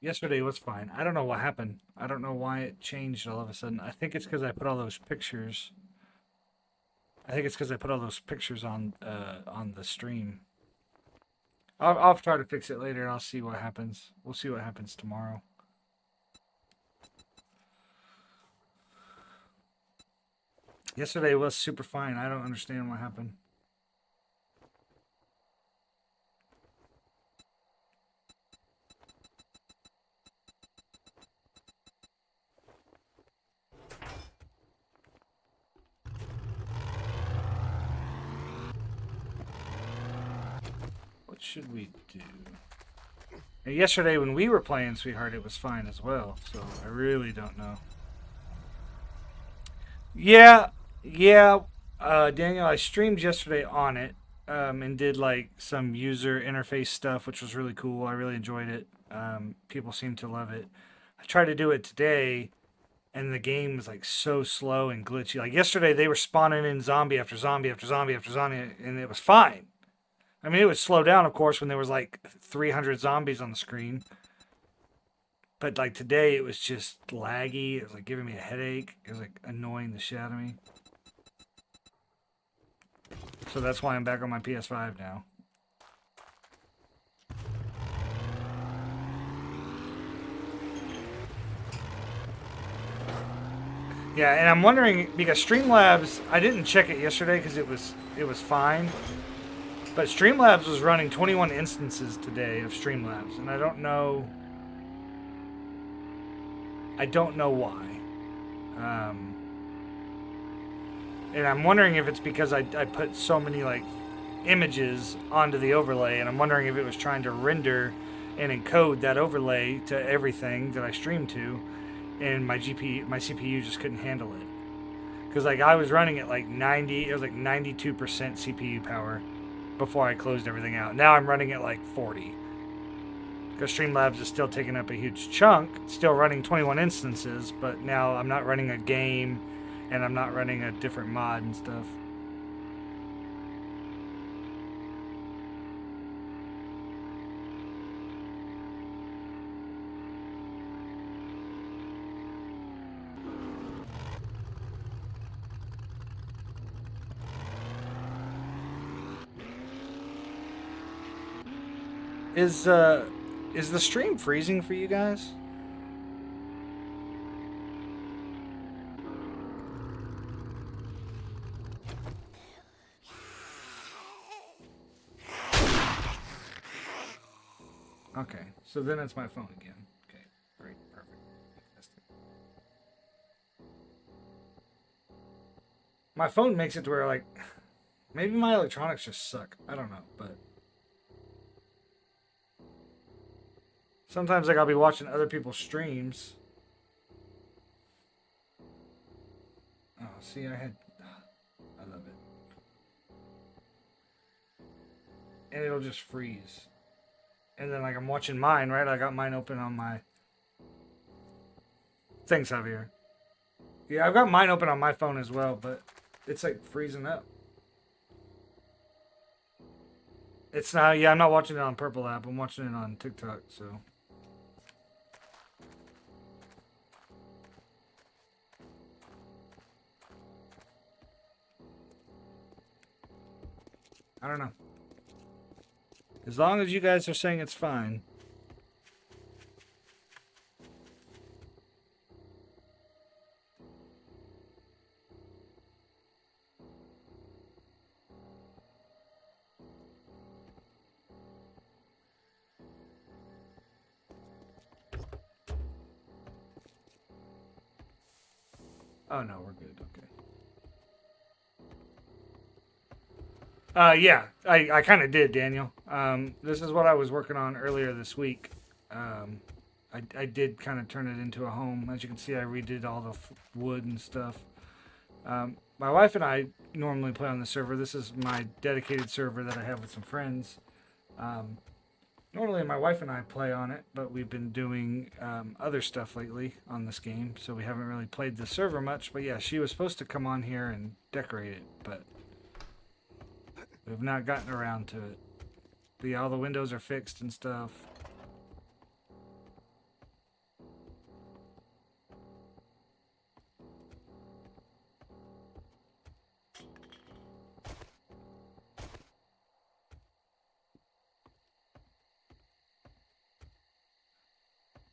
Speaker 1: Yesterday was fine. I don't know what happened. I don't know why it changed all of a sudden. I think it's because I put all those pictures I think it's because I put all those pictures on the stream. I'll try to fix it later and I'll see what happens. We'll see what happens tomorrow. Yesterday was super fine. I don't understand what happened. What should we do? And yesterday when we were playing Sweetheart, it was fine as well. So I really don't know. Yeah, Daniel, I streamed yesterday on it and did like some user interface stuff, which was really cool. I really enjoyed it. People seem to love it. I tried to do it today, and the game was like so slow and glitchy. Like yesterday, they were spawning in zombie after zombie after zombie after zombie, and it was fine. I mean, it would slow down, of course, when there was like 300 zombies on the screen. But like today, it was just laggy. It was like giving me a headache. It was like annoying the shit out of me. So that's why I'm back on my PS5 now. Yeah, and I'm wondering because Streamlabs, I didn't check it yesterday because it was fine. But Streamlabs was running 21 instances today of Streamlabs, and I don't know why. And I'm wondering if it's because I put so many like images onto the overlay, and I'm wondering if it was trying to render and encode that overlay to everything that I streamed to, and my CPU just couldn't handle it. Because like I was running at like 90, it was like 92% CPU power before I closed everything out. Now I'm running at like 40. Because Streamlabs is still taking up a huge chunk, still running 21 instances, but now I'm not running a game and I'm not running a different mod and stuff. Is the stream freezing for you guys? Okay, so then it's my phone again. Okay, great, perfect. Fantastic. My phone makes it to where like maybe my electronics just suck. I don't know, but sometimes like I'll be watching other people's streams. Oh, see, I love it. And it'll just freeze. And then like I'm watching mine, right? I got mine open on my... Thanks, Javier. Yeah, I've got mine open on my phone as well, but it's like freezing up. It's not, yeah, I'm not watching it on Purple app. I'm watching it on TikTok, so... I don't know. As long as you guys are saying it's fine. Oh no, we're good. Okay. Yeah, I kind of did, Daniel. This is what I was working on earlier this week. I did kind of turn it into a home. As you can see, I redid all the wood and stuff. My wife and I normally play on the server. This is my dedicated server that I have with some friends. Normally my wife and I play on it, but we've been doing other stuff lately on this game, so we haven't really played the server much. But yeah, she was supposed to come on here and decorate it, but we've not gotten around to it. But yeah, all the windows are fixed and stuff.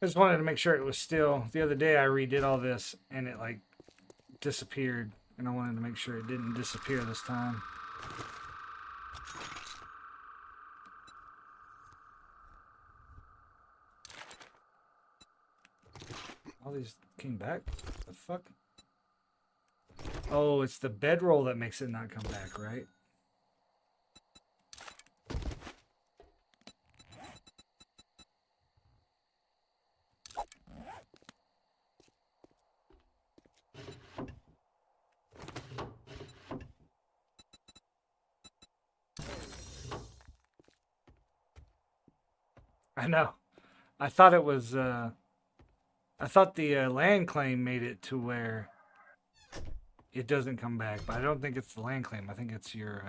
Speaker 1: I just wanted to make sure it was still. The other day I redid all this and it like disappeared, and I wanted to make sure it didn't disappear this time. All these came back? The fuck? Oh, it's the bedroll that makes it not come back, right? I know. I thought it was, I thought the land claim made it to where it doesn't come back, but I don't think it's the land claim. I think it's your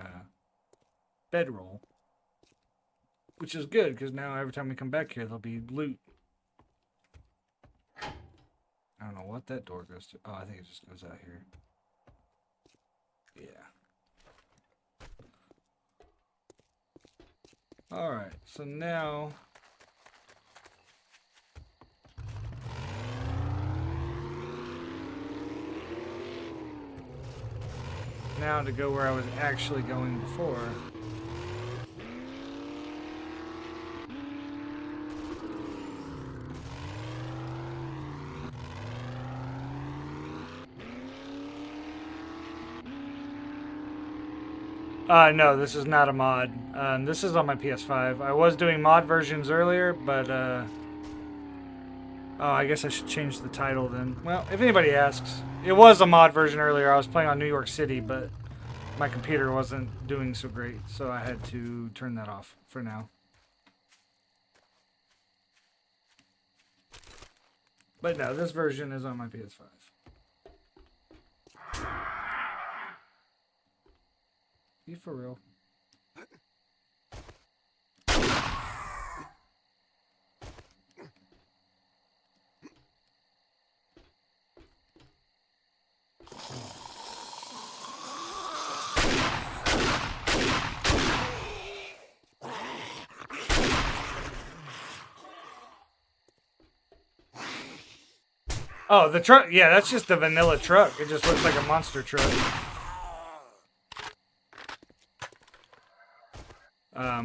Speaker 1: bedroll, which is good because now every time we come back here, there'll be loot. I don't know what that door goes to. Oh, I think it just goes out here. Yeah. All right, so now to go where I was actually going before. No, this is not a mod. This is on my PS5. I was doing mod versions earlier, but oh, I guess I should change the title then. Well, if anybody asks, it was a mod version earlier. I was playing on New York City, but my computer wasn't doing so great, so I had to turn that off for now. But no, this version is on my PS5. You for real? Oh, the truck. Yeah, that's just the vanilla truck. It just looks like a monster truck.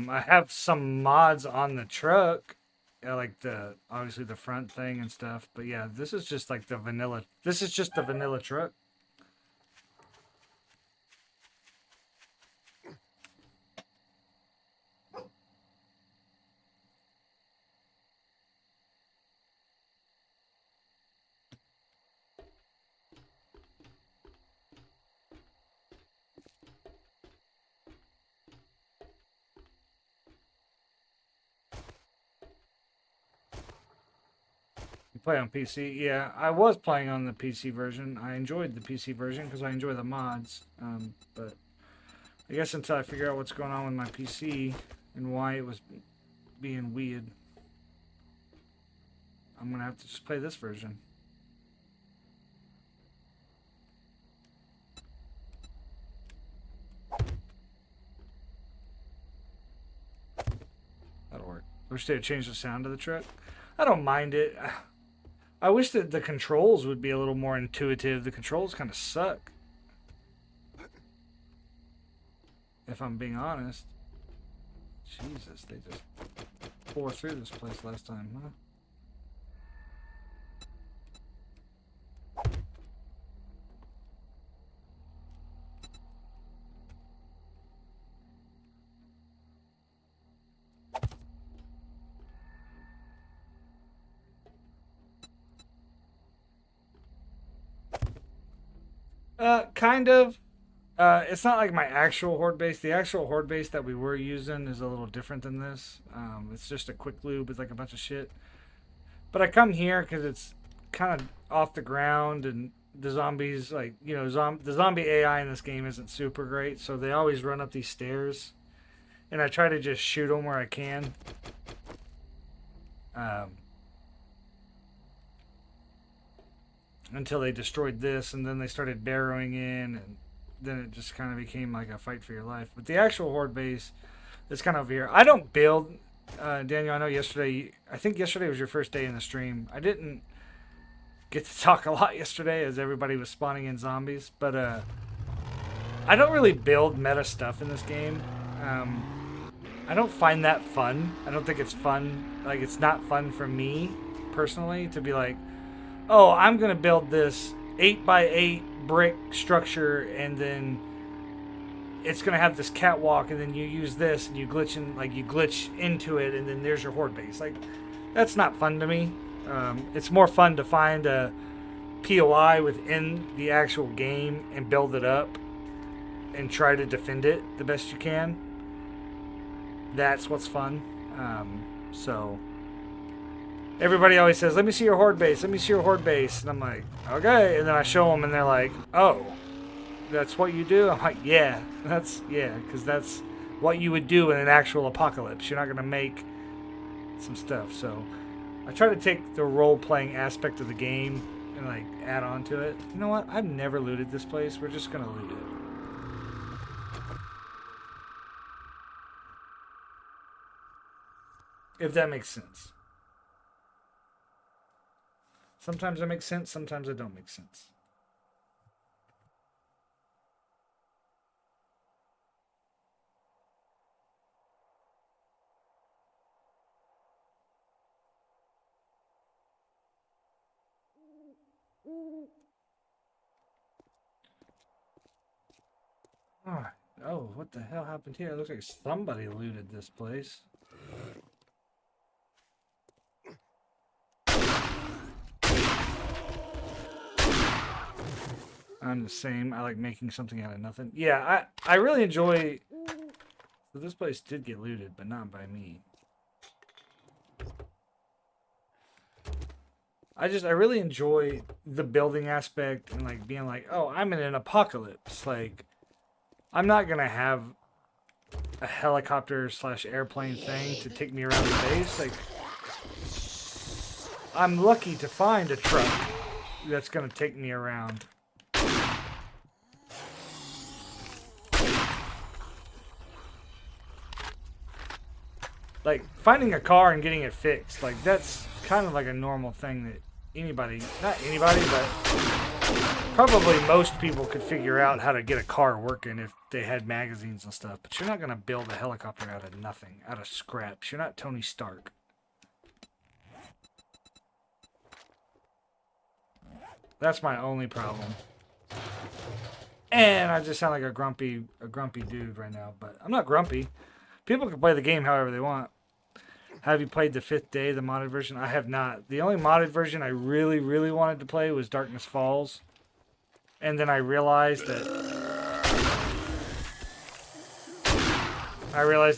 Speaker 1: I have some mods on the truck, like obviously the front thing and stuff. But yeah, this is just like the vanilla. This is just the vanilla truck. Play on PC. Yeah, I was playing on the PC version. I enjoyed the PC version because I enjoy the mods. But I guess until I figure out what's going on with my PC and why it was being weird, I'm going to have to just play this version. That'll work. I wish they would change the sound of the truck. I don't mind it. I wish that the controls would be a little more intuitive. The controls kind of suck, if I'm being honest. Jesus, they just tore through this place last time, huh? Kind of. It's not like my actual horde base. The actual horde base that we were using is a little different than this. It's just a quick lube with like a bunch of shit. But I come here because it's kind of off the ground, and the zombies, like, you know, the zombie AI in this game isn't super great, so they always run up these stairs. And I try to just shoot them where I can. Until they destroyed this, and then they started barrowing in, and then it just kind of became like a fight for your life. But the actual horde base is kind of over here. I don't build Daniel, I know yesterday, I think yesterday was your first day in the stream. I didn't get to talk a lot yesterday as everybody was spawning in zombies, but I don't really build meta stuff in this game. I don't find that fun. I don't think it's fun. Like, it's not fun for me personally to be like, oh, I'm going to build this 8x8 brick structure and then it's going to have this catwalk and then you use this and you glitch in, like you glitch into it and then there's your horde base. Like, that's not fun to me. It's more fun to find a POI within the actual game and build it up and try to defend it the best you can. That's what's fun. So everybody always says, let me see your horde base, let me see your horde base. And I'm like, okay. And then I show them and they're like, oh, that's what you do? I'm like, yeah, because that's what you would do in an actual apocalypse. You're not going to make some stuff. So I try to take the role-playing aspect of the game and like add on to it. You know what? I've never looted this place. We're just going to loot it. If that makes sense. Sometimes it makes sense, sometimes it don't make sense. Oh, what the hell happened here? It looks like somebody looted this place. I'm the same. I like making something out of nothing. Yeah, I really enjoy... So this place did get looted, but not by me. I really enjoy the building aspect and like being like, oh, I'm in an apocalypse. Like, I'm not gonna have a helicopter / airplane thing to take me around the base. Like, I'm lucky to find a truck that's gonna take me around. Like, finding a car and getting it fixed, like, that's kind of like a normal thing that anybody, not anybody, but probably most people could figure out how to get a car working if they had magazines and stuff. But you're not going to build a helicopter out of nothing, out of scraps. You're not Tony Stark. That's my only problem. And I just sound like a grumpy dude right now, but I'm not grumpy. People can play the game however they want. Have you played the 5th Day, the modded version? I have not. The only modded version I really, really wanted to play was Darkness Falls. And then I realized that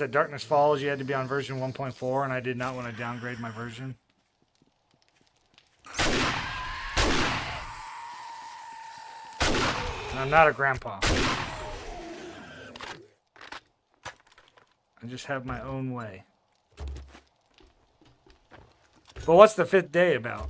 Speaker 1: Darkness Falls, you had to be on version 1.4, and I did not want to downgrade my version. And I'm not a grandpa. I just have my own way. But what's the 5th Day about?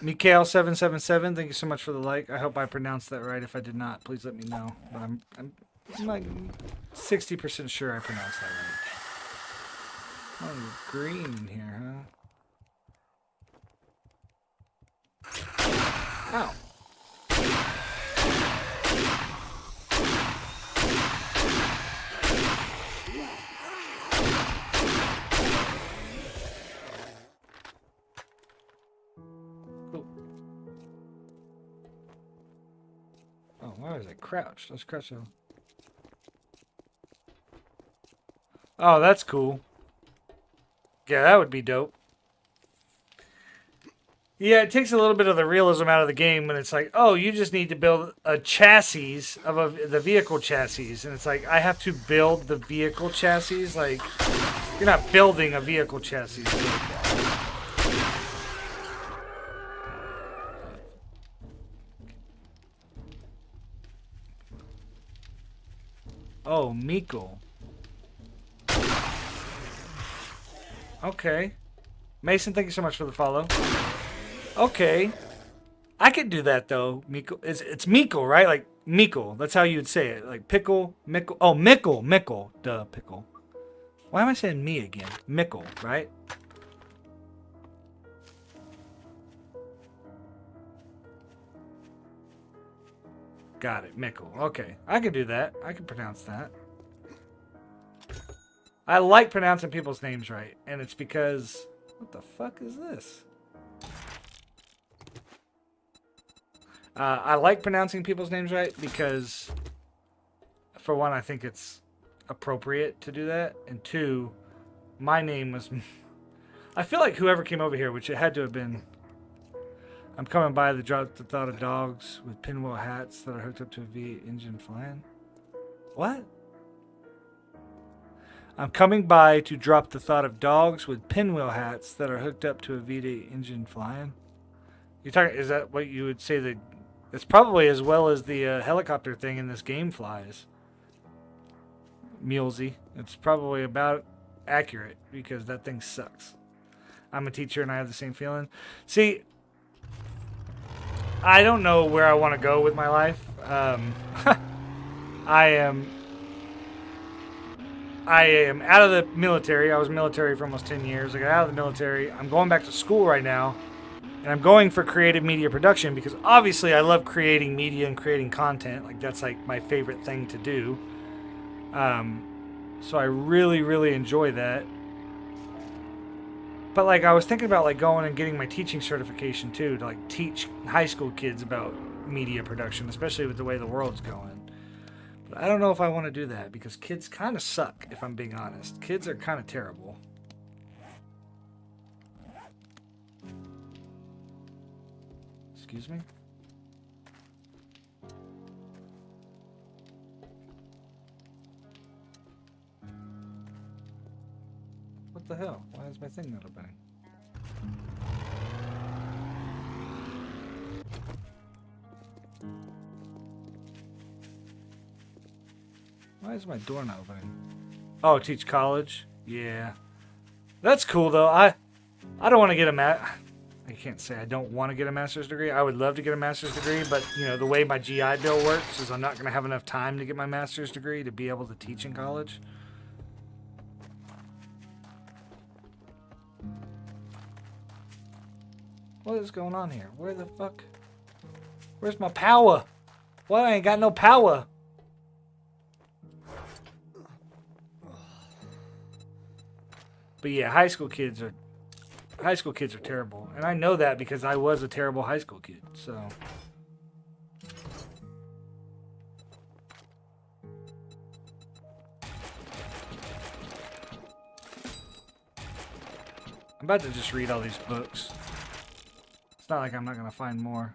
Speaker 1: Mikhail777, thank you so much for the like. I hope I pronounced that right. If I did not, please let me know. But I'm like 60% sure I pronounced that right. Oh, you're green in here, huh? Ow. Cool. Oh, why was I crouched? Let's crouch though. Oh, that's cool. Yeah, that would be dope. Yeah, it takes a little bit of the realism out of the game when it's like, oh, you just need to build a chassis of the vehicle chassis. And it's like, I have to build the vehicle chassis. Like, you're not building a vehicle chassis. Oh, Miko. Okay. Mason, thank you so much for the follow. Okay. I could do that, though. Mickle. It's Mickle, right? Like, Mickle. That's how you would say it. Like, pickle, Mickle. Oh, Mickle. Mickle. Duh, pickle. Why am I saying me again? Mickle, right? Got it. Mickle. Okay. I can do that. I can pronounce that. I like pronouncing people's names right. And it's because... What the fuck is this? I like pronouncing people's names right because... For one, I think it's appropriate to do that. And two, my name was... I feel like whoever came over here, which it had to have been... I'm coming by the thought of dogs with pinwheel hats that are hooked up to a V8 engine flying. What? I'm coming by to drop the thought of dogs with pinwheel hats that are hooked up to a V8 engine flying. You're talking? Is that what you would say? That it's probably as well as the helicopter thing in this game flies. Mulesy. It's probably about accurate because that thing sucks. I'm a teacher and I have the same feeling. See. I don't know where I want to go with my life. I am out of the military. I was military for almost 10 years. I got out of the military. I'm going back to school right now. And I'm going for creative media production because obviously I love creating media and creating content. Like that's like my favorite thing to do. So I really, really enjoy that. But like I was thinking about like going and getting my teaching certification too, to like teach high school kids about media production, especially with the way the world's going. But I don't know if I want to do that because kids kind of suck, if I'm being honest. Kids are kind of terrible. Excuse me? What the hell? Why is my thing not opening? Why is my door not opening? Oh, teach college? Yeah. That's cool though. I don't want to get I can't say I don't want to get a master's degree. I would love to get a master's degree, but you know, the way my GI Bill works is I'm not going to have enough time to get my master's degree to be able to teach in college. What is going on here? Where the fuck? Where's my power? Why I ain't got no power? But yeah, high school kids are terrible. And I know that because I was a terrible high school kid. So I'm about to just read all these books. It's not like I'm not going to find more.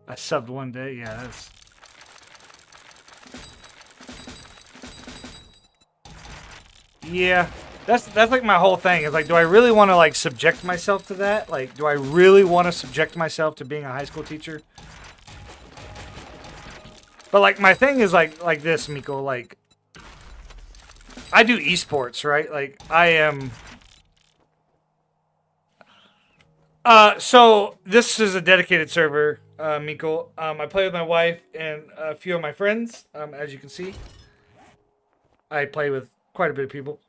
Speaker 1: I subbed one day. Yeah, that's... Yeah. That's like my whole thing. Is like, do I really want to like subject myself to that? Like, do I really want to subject myself to being a high school teacher? But like, my thing is like this, Miko. Like, I do esports, right? Like, I am. So this is a dedicated server, Miko. I play with my wife and a few of my friends. As you can see, I play with quite a bit of people.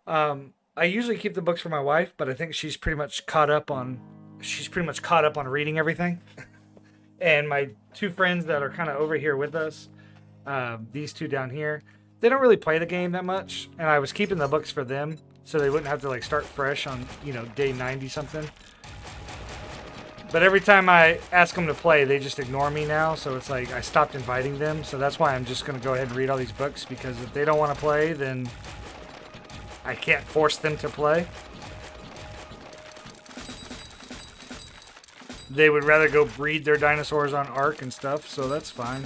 Speaker 1: I usually keep the books for my wife, but I think she's pretty much caught up on reading everything. And my two friends that are kind of over here with us, these two down here, they don't really play the game that much. And I was keeping the books for them so they wouldn't have to like start fresh on, you know, day 90 something. But every time I ask them to play, they just ignore me now. So it's like I stopped inviting them. So that's why I'm just going to go ahead and read all these books, because if they don't want to play, then I can't force them to play. They would rather go breed their dinosaurs on Ark and stuff, so that's fine.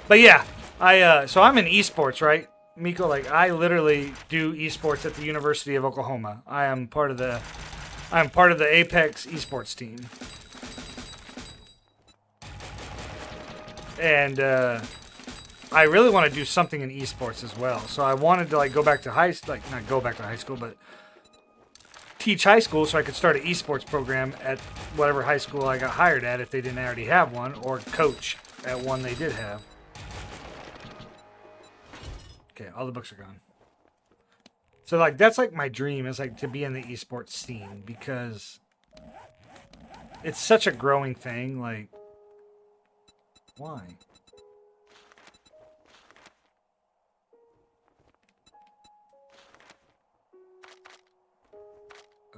Speaker 1: But yeah, So I'm in esports, right? Miko, like I literally do esports at the University of Oklahoma. I'm part of the Apex esports team. And I really want to do something in esports as well. So I wanted to like go back to not go back to high school, but teach high school so I could start an esports program at whatever high school I got hired at if they didn't already have one, or coach at one they did have. Okay, all the books are gone. So like that's like my dream is like to be in the esports scene because it's such a growing thing. Like, why?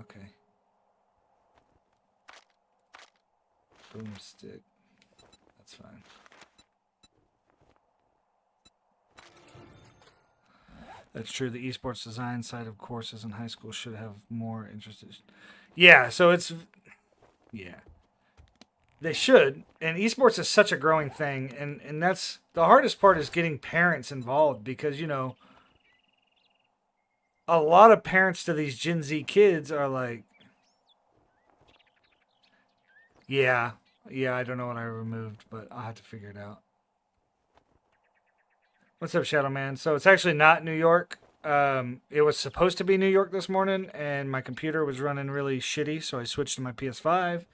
Speaker 1: Okay. Boomstick. That's fine. That's true. The esports design side of courses in high school should have more interest. Yeah, so it's... Yeah. They should. And esports is such a growing thing. And that's... The hardest part is getting parents involved because, you know, a lot of parents to these Gen Z kids are like... Yeah. Yeah, I don't know what I removed, but I'll have to figure it out. What's up, Shadow Man? So it's actually not New York. It was supposed to be New York this morning, and my computer was running really shitty, so I switched to my PS5.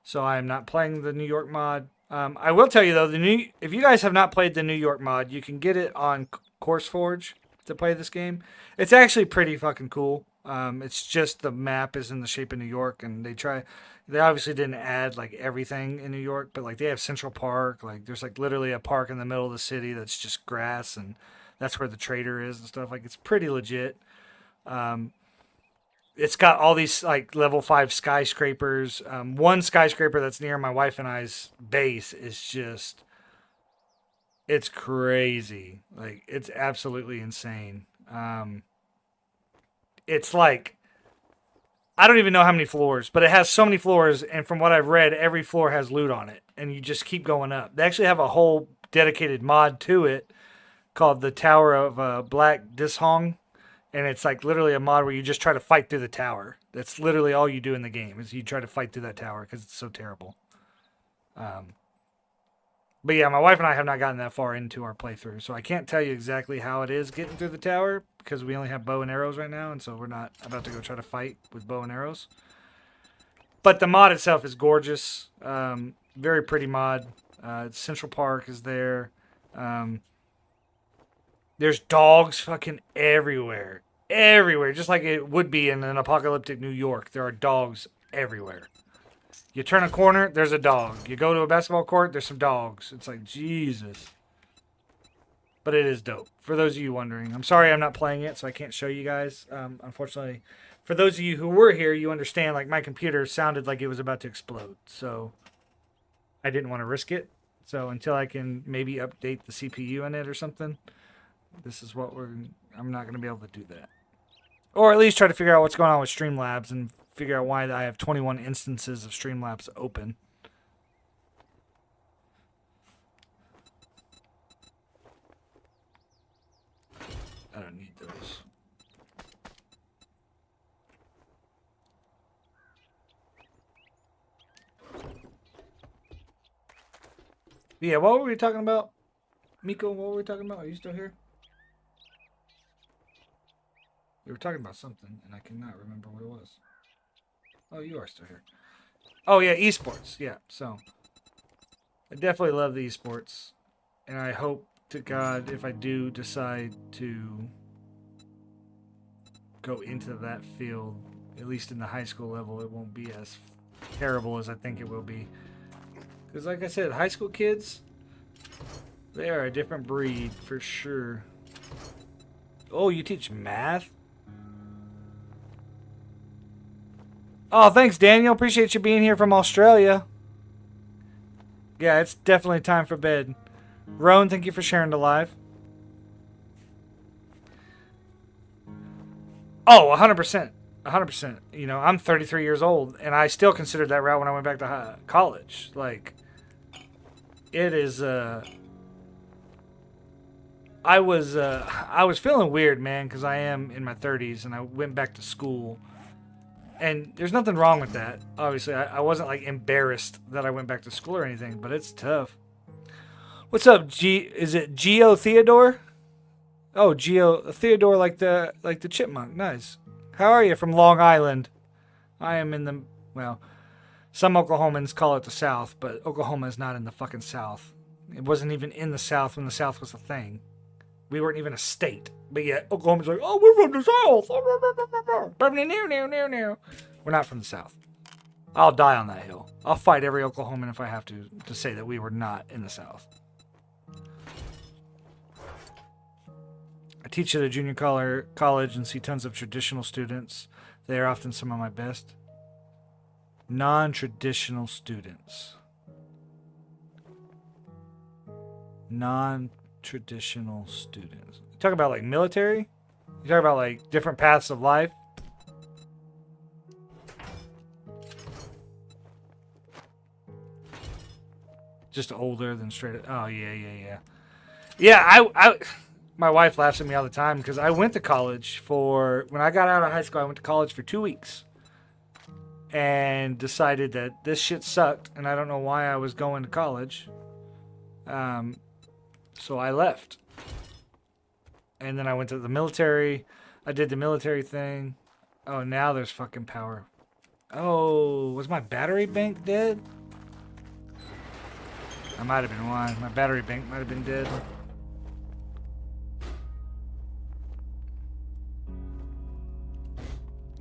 Speaker 1: So I am not playing the New York mod. I will tell you though, if you guys have not played the New York mod, you can get it on CourseForge to play this game. It's actually pretty fucking cool. It's just the map is in the shape of New York, and they obviously didn't add like everything in New York, but like they have Central Park. Like there's like literally a park in the middle of the city that's just grass, and that's where the trader is and stuff. Like it's pretty legit. It's got all these like level 5 skyscrapers. One skyscraper that's near my wife and I's base is just, it's crazy. Like it's absolutely insane. It's like, I don't even know how many floors, but it has so many floors, and from what I've read, every floor has loot on it, and you just keep going up. They actually have a whole dedicated mod to it called the Tower of Black Dishong, and it's like literally a mod where you just try to fight through the tower. That's literally all you do in the game is you try to fight through that tower because it's so terrible. But yeah, my wife and I have not gotten that far into our playthrough, so I can't tell you exactly how it is getting through the tower because we only have bow and arrows right now, and so we're not about to go try to fight with bow and arrows. But the mod itself is gorgeous. Very pretty mod. Central Park is there. There's dogs fucking everywhere. Everywhere. Just like it would be in an apocalyptic New York. There are dogs everywhere. You turn a corner, there's a dog. You go to a basketball court, there's some dogs. It's like, Jesus. But it is dope. For those of you wondering. I'm sorry I'm not playing it, so I can't show you guys. Unfortunately, for those of you who were here, you understand, like, my computer sounded like it was about to explode. So, I didn't want to risk it. So, until I can maybe update the CPU in it or something, this is what I'm not going to be able to do that. Or at least try to figure out what's going on with Streamlabs and figure out why I have 21 instances of Streamlabs open. I don't need those. Yeah, what were we talking about? Miko, what were we talking about? Are you still here? We were talking about something, and I cannot remember what it was. Oh, you are still here. Oh, yeah, esports. Yeah, so I definitely love the esports, and I hope to God if I do decide to go into that field, at least in the high school level, it won't be as terrible as I think it will be. Because like I said, high school kids, they are a different breed for sure. Oh, you teach math? Oh, thanks, Daniel. Appreciate you being here from Australia. Yeah, it's definitely time for bed. Roan, thank you for sharing the live. Oh, 100%. 100%. You know, I'm 33 years old, and I still considered that route when I went back to college. Like, it is, I was feeling weird, man, because I am in my 30s and I went back to school. And there's nothing wrong with that. Obviously, I wasn't like embarrassed that I went back to school or anything, but it's tough. What's up, Is it Geo Theodore? Oh, Geo Theodore, like the chipmunk. Nice. How are you from Long Island? I am in the some Oklahomans call it the South, but Oklahoma is not in the fucking South. It wasn't even in the South when the South was a thing. We weren't even a state. But yet, Oklahoma's like, oh, we're from the South. We're not from the South. I'll die on that hill. I'll fight every Oklahoman if I have to say that we were not in the South. I teach at a junior college and see tons of traditional students. They are often some of my best. Non-traditional students. Non-traditional students. You talk about like military? You talk about like different paths of life? Just older than straight. Oh, yeah. Yeah, I my wife laughs at me all the time because I went to college when I got out of high school, I went to college for 2 weeks and decided that this shit sucked and I don't know why I was going to college. So I left. And then I went to the military. I did the military thing. Oh, now there's fucking power. Oh, was my battery bank dead? I might have been one. My battery bank might have been dead.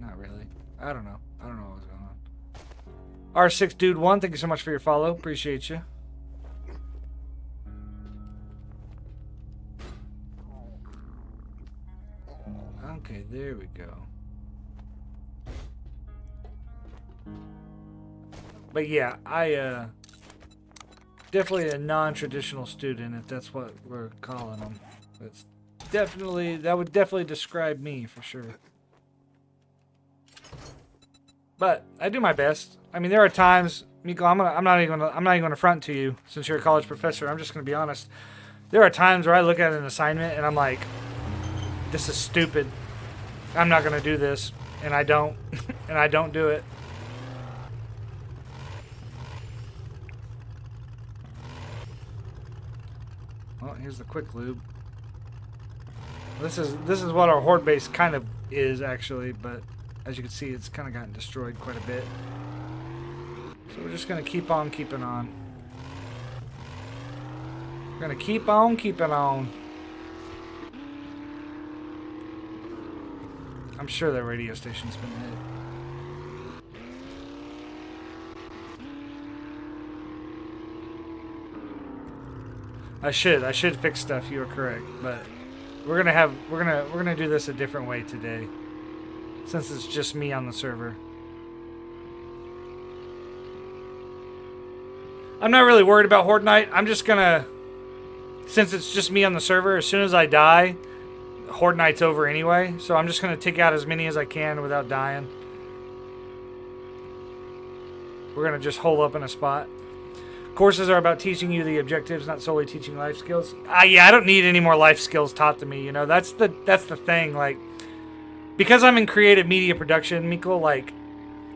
Speaker 1: Not really. I don't know. I don't know what was going on. R6 Dude 1, thank you so much for your follow. Appreciate you. Okay, there we go. But yeah, I definitely a non-traditional student, if that's what we're calling them. That would definitely describe me for sure. But I do my best. I mean, there are times, Miko, I'm not even gonna front to you since you're a college professor. I'm just gonna be honest. There are times where I look at an assignment and I'm like, this is stupid. I'm not gonna do this, and I don't, and I don't do it. Well, here's the quick lube. This is what our horde base kind of is actually, but as you can see, it's kind of gotten destroyed quite a bit. So we're just gonna keep on keeping on. We're gonna keep on keeping on. I'm sure that radio station's been hit. I should fix stuff. You are correct, but we're gonna do this a different way today, since it's just me on the server. I'm not really worried about Horde Night. I'm just gonna, since it's just me on the server, as soon as I die, Horde Night's over anyway. So I'm just gonna take out as many as I can without dying. We're gonna just hole up in a spot. Courses are about teaching you the objectives, not solely teaching life skills. Yeah, I don't need any more life skills taught to me. You know, that's the thing. Like, because I'm in creative media production, Miko, like,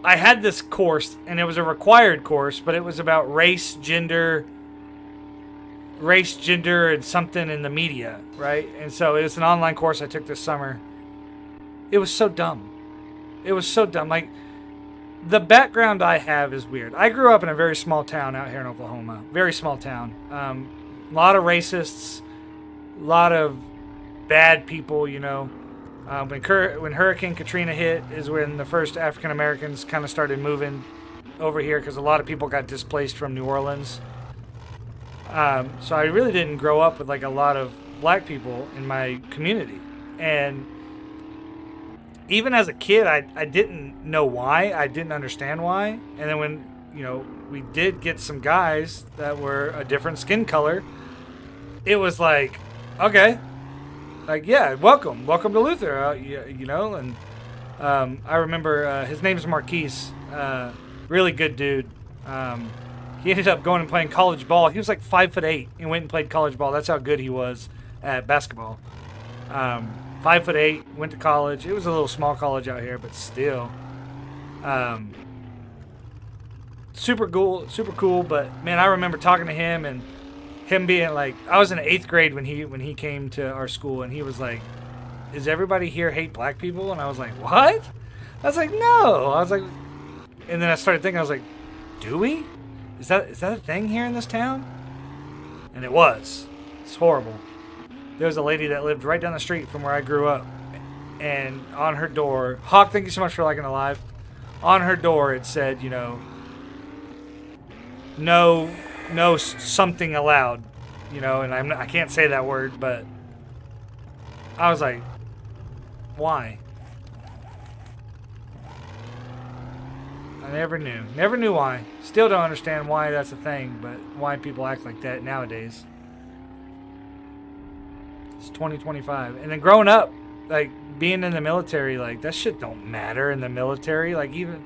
Speaker 1: I had this course, and it was a required course, but it was about race, gender, and something in the media, right? And so it was an online course I took this summer. It was so dumb. It was so dumb. Like, the background I have is weird. I grew up in a very small town out here in Oklahoma. Very small town. A lot of racists, a lot of bad people, you know. When Hurricane Katrina hit is when the first African Americans kind of started moving over here because a lot of people got displaced from New Orleans. So I really didn't grow up with like a lot of black people in my community. And even as a kid, I didn't know why. I didn't understand why. And then when, you know, we did get some guys that were a different skin color, it was like, okay. Like, yeah, welcome to Luther, you know, and I remember his name's Marquise, really good dude. He ended up going and playing college ball. He was like 5'8" and went and played college ball. That's how good he was at basketball. 5'8", went to college. It was a little small college out here, but still. Super cool. But man, I remember talking to him and him being like, I was in 8th grade when he came to our school, and he was like, "Does everybody here hate black people?" And I was like, "What?" I was like, "No." I was like, and then I started thinking, I was like, "Do we? Is that a thing here in this town?" And it was. It's horrible. There was a lady that lived right down the street from where I grew up, and on her door, Hawk, thank you so much for liking the live. On her door, it said, you know, no something allowed, you know, and I can't say that word, but I was like, why? I never knew why. Still don't understand why that's a thing, but why people act like that nowadays. It's 2025. And then growing up, like being in the military, like that shit don't matter in the military. Like even,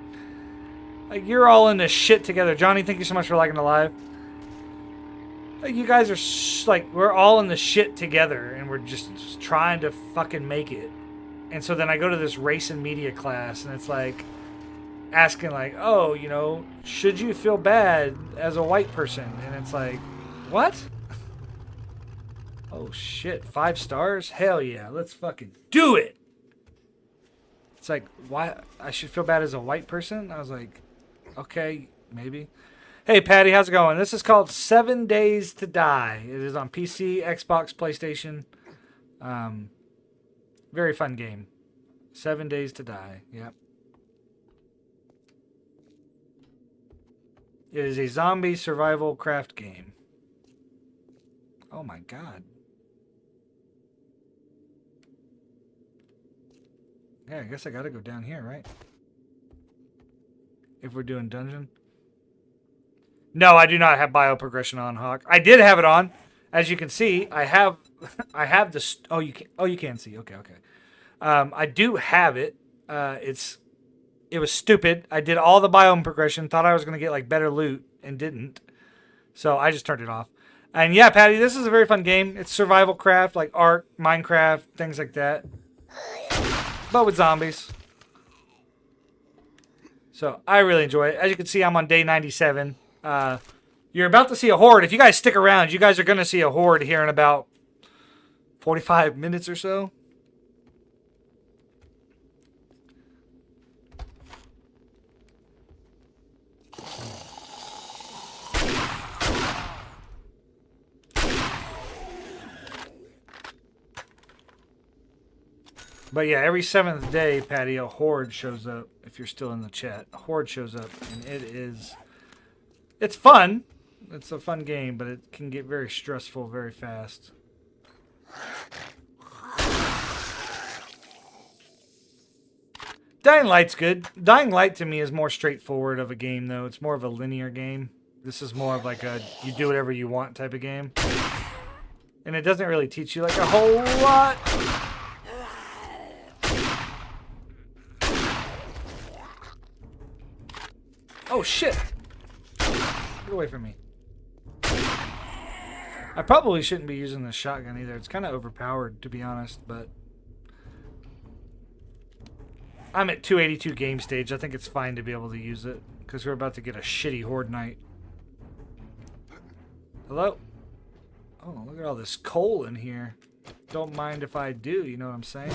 Speaker 1: like you're all in this shit together. Johnny, thank you so much for liking the live. Like you guys are like, we're all in the shit together and we're just trying to fucking make it. And so then I go to this race and media class and it's like asking like, oh, you know, should you feel bad as a white person? And it's like, what? Oh shit, 5 stars? Hell yeah, let's fucking do it. It's like, why I should feel bad as a white person? I was like, okay, maybe. Hey Patty, how's it going? This is called 7 Days to Die. It is on PC, Xbox, PlayStation. Very fun game. 7 Days to Die. Yep. It is a zombie survival craft game. Oh my god. Yeah, I guess I gotta go down here, right? If we're doing dungeon. No, I do not have bioprogression on, Hawk. I did have it on. As you can see, I have the you can see. Okay. I do have it. It was stupid. I did all the biome progression, thought I was going to get like better loot and didn't. So I just turned it off. And yeah, Patty, this is a very fun game. It's survival craft, like Ark, Minecraft, things like that. But with zombies. So I really enjoy it. As you can see, I'm on day 97. You're about to see a horde. If you guys stick around, you guys are going to see a horde here in about 45 minutes or so. But yeah, every 7th day, Patty, a horde shows up. If you're still in the chat, a horde shows up, and it's fun. It's a fun game, but it can get very stressful very fast. Dying Light's good. Dying Light to me is more straightforward of a game, though. It's more of a linear game. This is more of like a you do whatever you want type of game. And it doesn't really teach you like a whole lot. Oh shit! Get away from me. I probably shouldn't be using this shotgun either. It's kind of overpowered, to be honest, but I'm at 282 game stage. I think it's fine to be able to use it because we're about to get a shitty horde night. Hello? Oh, look at all this coal in here. Don't mind if I do, you know what I'm saying?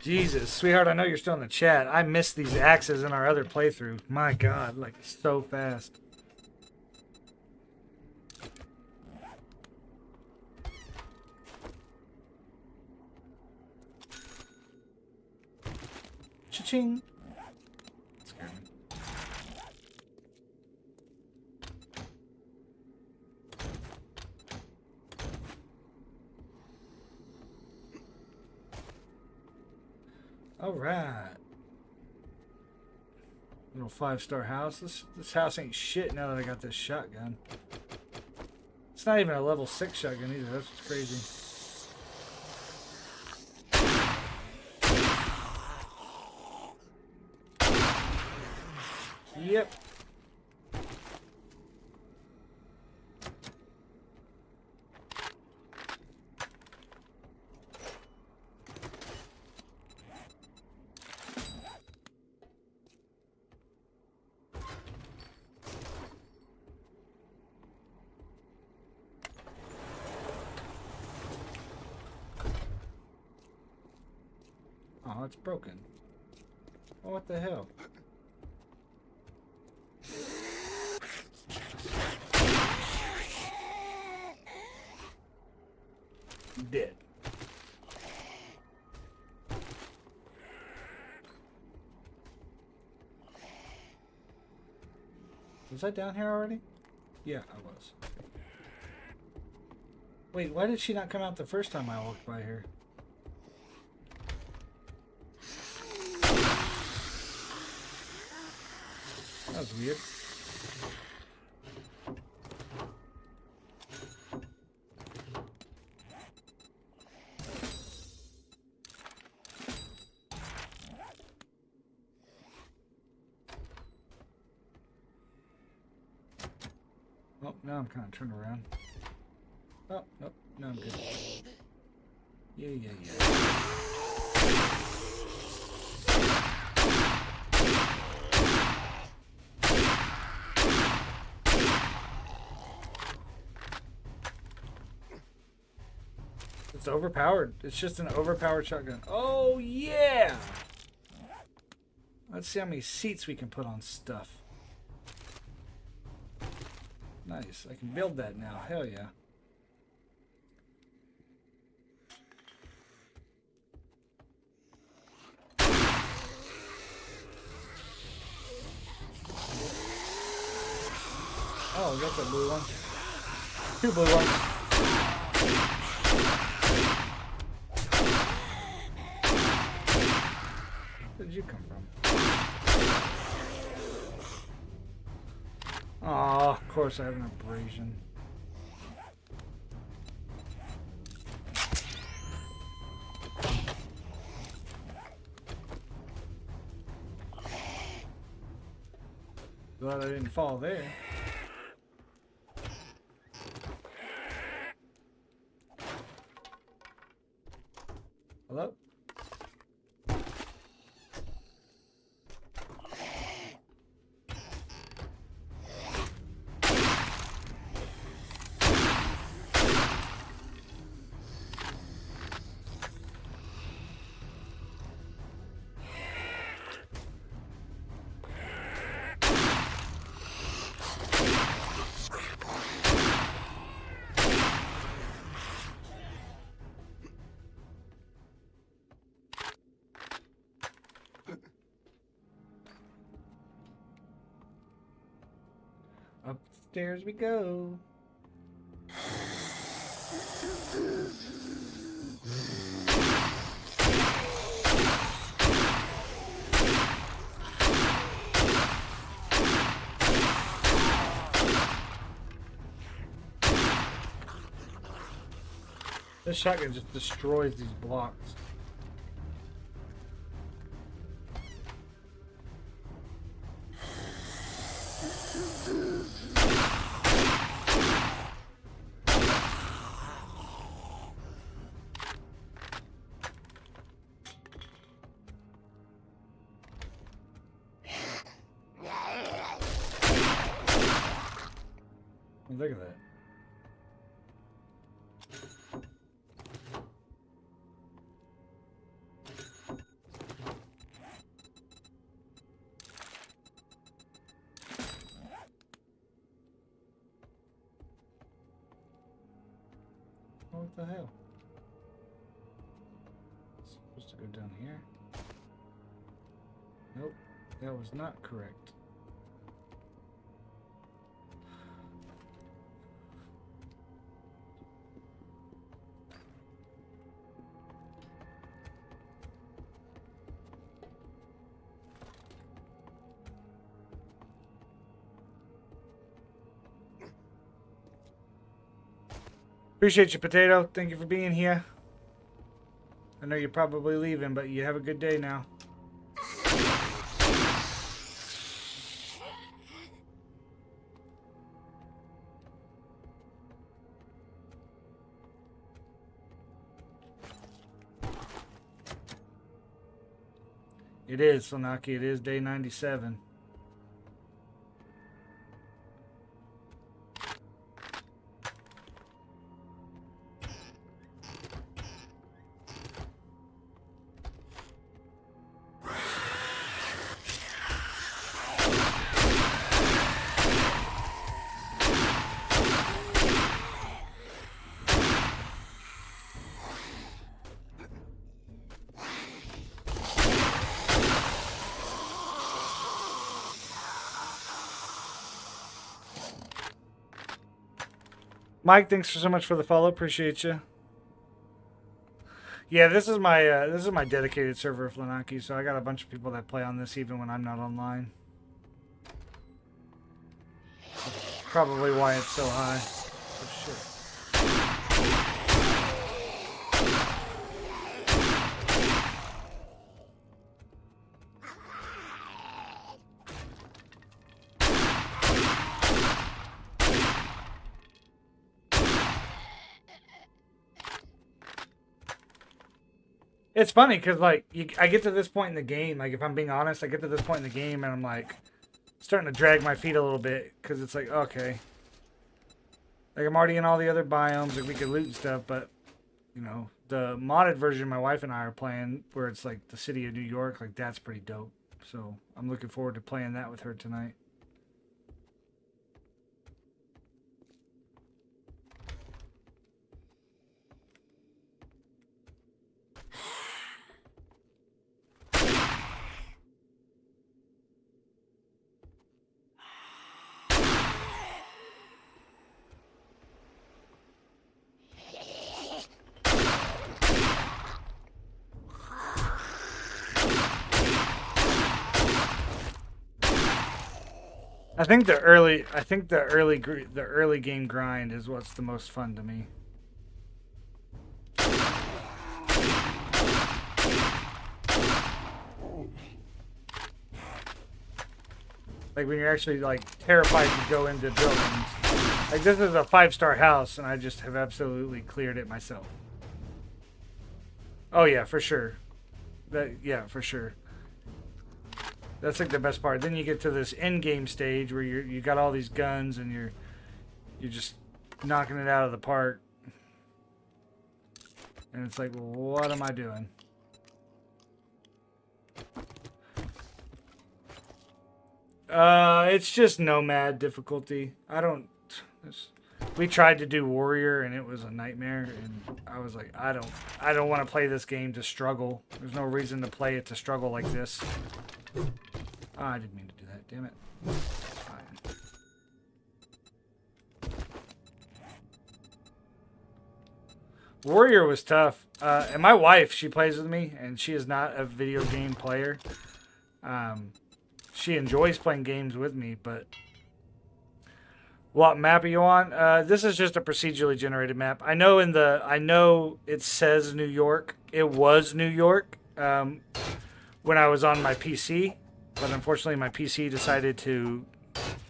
Speaker 1: Jesus, sweetheart, I know you're still in the chat. I missed these axes in our other playthrough. My God, like so fast. Cha-ching. All right. Little 5-star house. This house ain't shit now that I got this shotgun. It's not even a level 6 shotgun either. That's what's crazy. Yep. Oh, it's broken. Oh, what the hell? Dead. Was I down here already? Yeah, I was. Wait, why did she not come out the first time I walked by here? That was weird. Oh, now I'm kind of turned around. Oh, nope, no, I'm good. Yeah, yeah, yeah. It's overpowered. It's just an overpowered shotgun. Oh, yeah! Let's see how many seats we can put on stuff. Nice. I can build that now. Hell yeah. Oh, that's a blue one. 2 blue ones. Where did you come from? Aw, of course I have an abrasion. Glad I didn't fall there. Hello? Upstairs we go. This shotgun just destroys these blocks. Look at that. What the hell? Supposed to go down here? Nope, that was not correct. Appreciate you, Potato. Thank you for being here. I know you're probably leaving, but you have a good day now. It is, Sonaki. It is day 97. Mike, thanks so much for the follow. Appreciate you. Yeah, this is my dedicated server of Flanaki, so I got a bunch of people that play on this even when I'm not online. That's probably why it's so high. Oh shit. It's funny because, like, I get to this point in the game, like, if I'm being honest, I get to this point in the game and I'm, like, starting to drag my feet a little bit because it's like, okay. Like, I'm already in all the other biomes, like, we could loot and stuff, but, you know, the modded version my wife and I are playing, where it's, like, the city of New York, like, that's pretty dope. So, I'm looking forward to playing that with her tonight. I think the early game grind is what's the most fun to me. Like when you're actually like terrified to go into buildings. Like this is a 5-star house and I just have absolutely cleared it myself. Oh yeah, for sure. Yeah, for sure. That's like the best part. Then you get to this end game stage where you got all these guns and you're just knocking it out of the park. And it's like, well, what am I doing? It's just nomad difficulty. We tried to do warrior and it was a nightmare and I was like, I don't want to play this game to struggle. There's no reason to play it to struggle like this. Oh, I didn't mean to do that, damn it. Fine. Warrior was tough. And my wife, she plays with me and she is not a video game player. She enjoys playing games with me, but what map are you on? This is just a procedurally generated map. I know it says New York. It was New York when I was on my PC, but unfortunately my PC decided to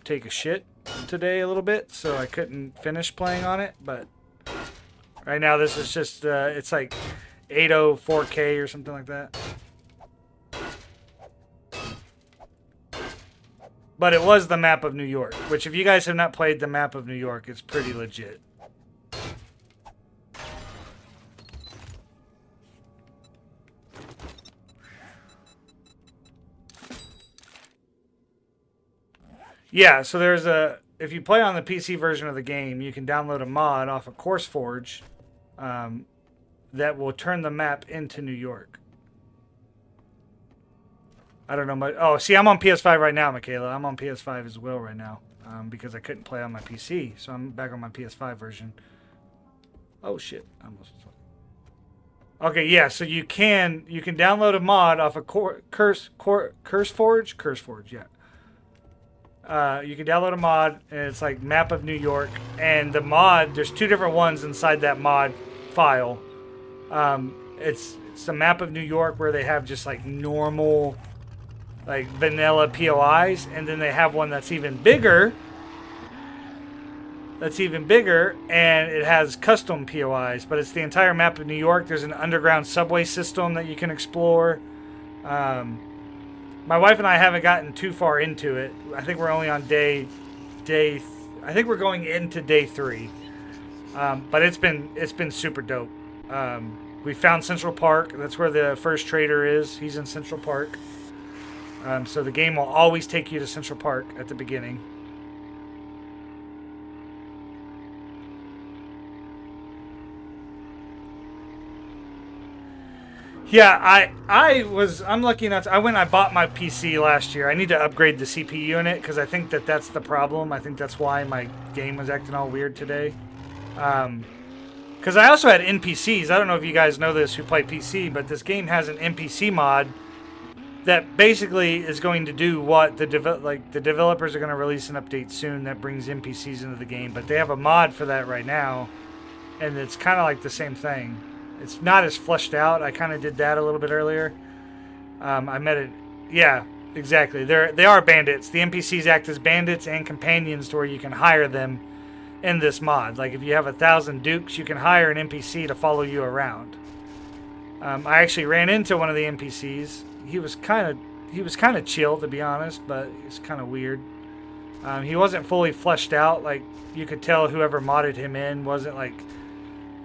Speaker 1: take a shit today a little bit, so I couldn't finish playing on it. But right now this is just it's like 804K or something like that. But it was the map of New York, which if you guys have not played the map of New York, it's pretty legit. Yeah, so if you play on the PC version of the game, you can download a mod off of CourseForge that will turn the map into New York. I don't know much. Oh, see, I'm on PS5 right now, Michaela. I'm on PS5 as well right now because I couldn't play on my PC, so I'm back on my PS5 version. Oh shit! Okay, yeah. So you can download a mod off of CurseForge, yeah. You can download a mod, and it's like map of New York, and the mod. There's 2 different ones inside that mod file. It's a map of New York where they have just like normal, like vanilla POIs, and then they have one that's even bigger. And it has custom POIs, but it's the entire map of New York. There's an underground subway system that you can explore. My wife and I haven't gotten too far into it. I think we're only on I think we're going into day 3. But it's been super dope. We found Central Park. That's where the first trader is. He's in Central Park. So the game will always take you to Central Park at the beginning. Yeah, I'm lucky enough. I went and I bought my PC last year. I need to upgrade the CPU in it because I think that's the problem. I think that's why my game was acting all weird today. Because I also had NPCs. I don't know if you guys know this who play PC, but this game has an NPC mod that basically is going to do what the developers are going to release an update soon that brings NPCs into the game. But they have a mod for that right now, and it's kind of like the same thing. It's not as fleshed out. I kind of did that a little bit earlier. I met it. Yeah, exactly. They are bandits. The NPCs act as bandits and companions to where you can hire them in this mod. Like if you have 1,000 dukes, you can hire an NPC to follow you around. I actually ran into one of the NPCs. He was kind of chill, to be honest, but it's kind of weird. He wasn't fully fleshed out. Like you could tell whoever modded him in wasn't like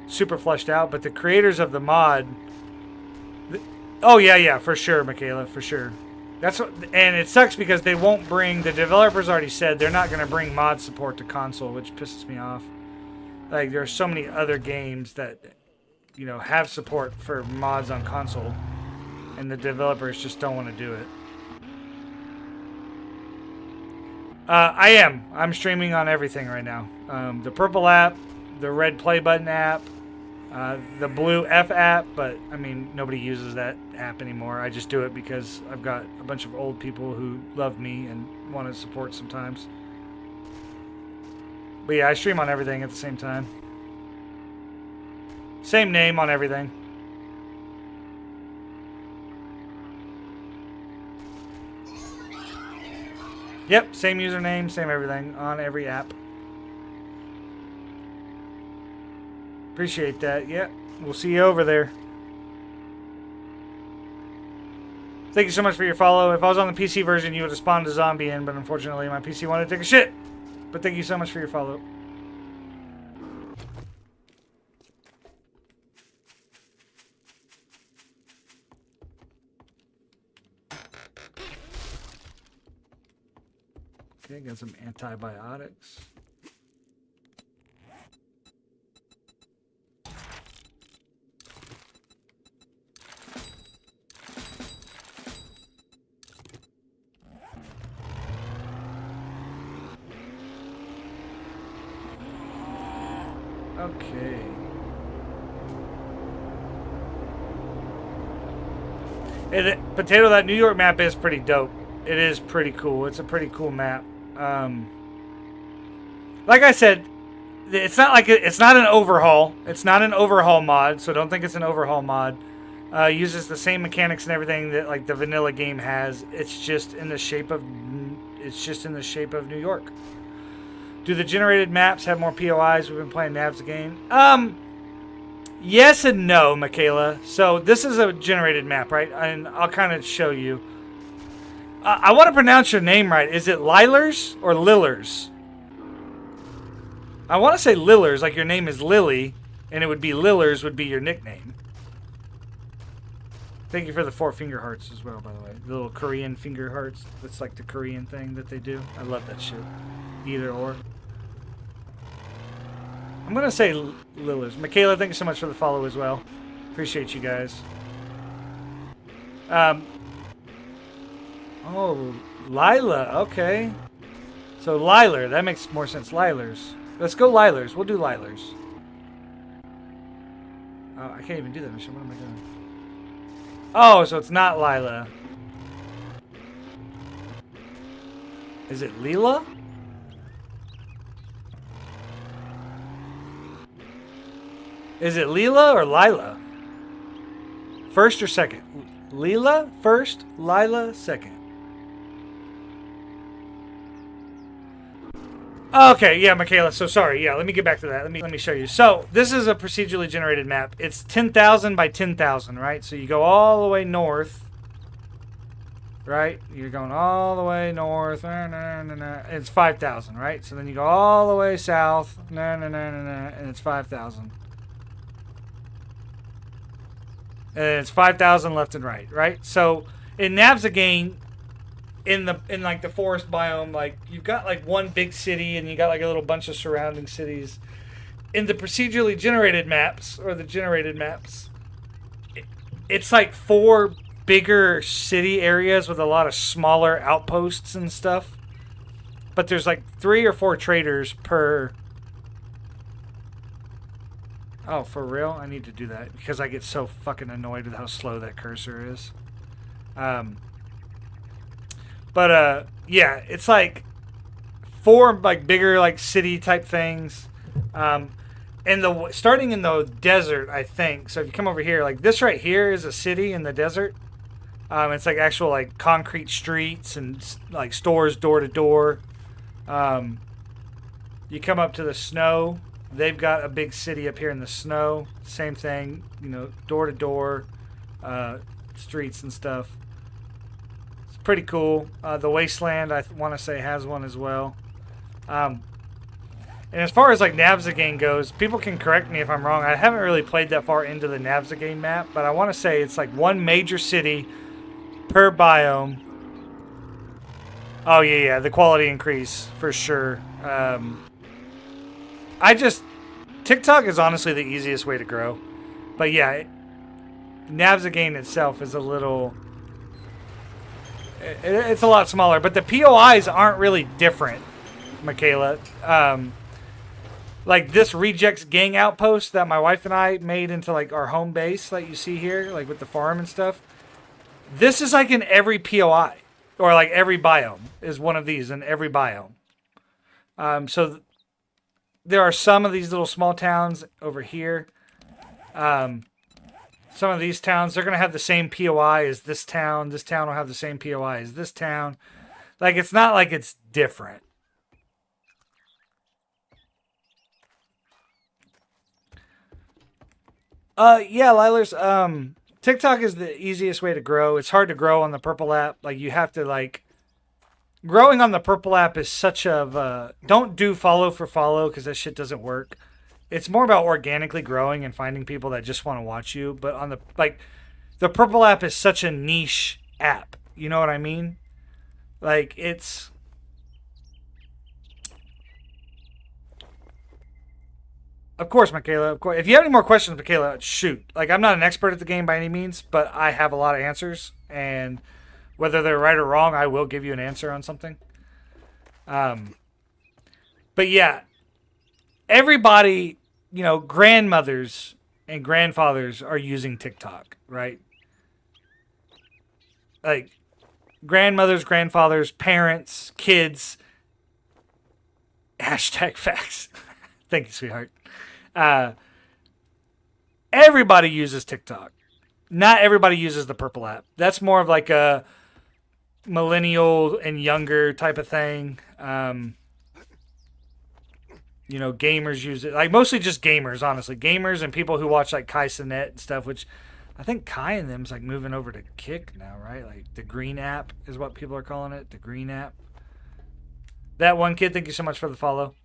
Speaker 1: super fleshed out, but the creators of the mod, oh yeah, for sure, Michaela, for sure. That's what, and it sucks because they won't bring, the developers already said they're not going to bring mod support to console, which pisses me off. Like there's so many other games that, you know, have support for mods on console, and the developers just don't want to do it. I'm streaming on everything right now. The purple app, the red play button app, the blue F app, but I mean nobody uses that app anymore. I just do it because I've got a bunch of old people who love me and want to support sometimes. But yeah, I stream on everything at the same time. Same name on everything. Yep, same username, same everything on every app. Appreciate that. Yeah, we'll see you over there. Thank you so much for your follow. If I was on the PC version, you would have spawned a zombie in, but unfortunately my PC wanted to take a shit. But thank you so much for your follow. Okay, got some antibiotics. Okay. Potato, that New York map is pretty dope. It is pretty cool. It's a pretty cool map. Like I said, it's not like it's not an overhaul. It's not an overhaul mod, so don't think it's an overhaul mod. Uses the same mechanics and everything that like the vanilla game has. It's just in the shape of New York. Do the generated maps have more POIs? We've been playing Nav's game. Yes and no, Michaela. So this is a generated map, right? And I'll kind of show you. I want to pronounce your name right. Is it Lilers or Lillers? I want to say Lillers, like your name is Lily, and it would be Lillers would be your nickname. Thank you for the 4 finger hearts as well, by the way. The little Korean finger hearts. That's like the Korean thing that they do. I love that shit. Either or. I'm going to say Lillers. Michaela, thank you so much for the follow as well. Appreciate you guys. Oh, Lila. Okay. So Liler. That makes more sense. Lilers. Let's go Lilers. We'll do Lilers. Oh, I can't even do that mission. What am I doing? Oh, so it's not Lila. Is it Lila? Is it Lila or Lila? First or second? Lila first, Lila second. Okay, yeah, Michaela, so sorry. Yeah, let me get back to that. Let me show you. So, this is a procedurally generated map. It's 10,000 by 10,000, right? So you go all the way north. right? You're going all the way north, it's 5,000, right? So then you go all the way south, and it's 5,000. And it's 5,000 left and right, right? So in Navzagain, in like the forest biome, like you've got like one big city and you got like a little bunch of surrounding cities. In the procedurally generated maps, or the generated maps, it's like 4 bigger city areas with a lot of smaller outposts and stuff. But there's like 3 or 4 traders per... Oh, for real? I need to do that because I get so fucking annoyed with how slow that cursor is. Yeah, it's like 4 like bigger like city type things. And starting in the desert, I think. So if you come over here, like this right here is a city in the desert. It's like actual like concrete streets and like stores door to door. You come up to the snow. They've got a big city up here in the snow. Same thing, you know, door to door, streets and stuff. It's pretty cool. The Wasteland, I want to say, has one as well. And as far as like Navzagain goes, people can correct me if I'm wrong. I haven't really played that far into the Navzagain map, but I want to say it's like 1 major city per biome. Oh yeah, the quality increase for sure. TikTok is honestly the easiest way to grow, but yeah, Navzagain itself is a little. It's a lot smaller, but the POIs aren't really different, Michaela. Like this rejects gang outpost that my wife and I made into like our home base, like you see here, like with the farm and stuff. This is like in every POI, or like every biome is one of these in every biome. There are some of these little small towns over here. Some of these towns, they're going to have the same POI as this town. This town will have the same POI as this town. Like, it's not like it's different. Yeah, Lilers, TikTok is the easiest way to grow. It's hard to grow on the Purple app. Like, you have to, like... Growing on the Purple app is such a... don't do follow for follow, because that shit doesn't work. It's more about organically growing and finding people that just want to watch you. But on the... Like, the Purple app is such a niche app. You know what I mean? Like, it's... Of course, Michaela. Of course. If you have any more questions, Michaela, shoot. Like, I'm not an expert at the game by any means, but I have a lot of answers. And whether they're right or wrong, I will give you an answer on something. But yeah, everybody, you know, grandmothers and grandfathers are using TikTok, right? Like, grandmothers, grandfathers, parents, kids. Hashtag facts. Thank you, sweetheart. Everybody uses TikTok. Not everybody uses the Purple app. That's more of like a millennial and younger type of thing. You know, gamers use it. Like, mostly just gamers, honestly. Gamers and people who watch, like, Kai Sinet and stuff, which I think Kai and them's, like, moving over to Kick now, right? Like, the Green app is what people are calling it. The Green app. That one kid, thank you so much for the follow.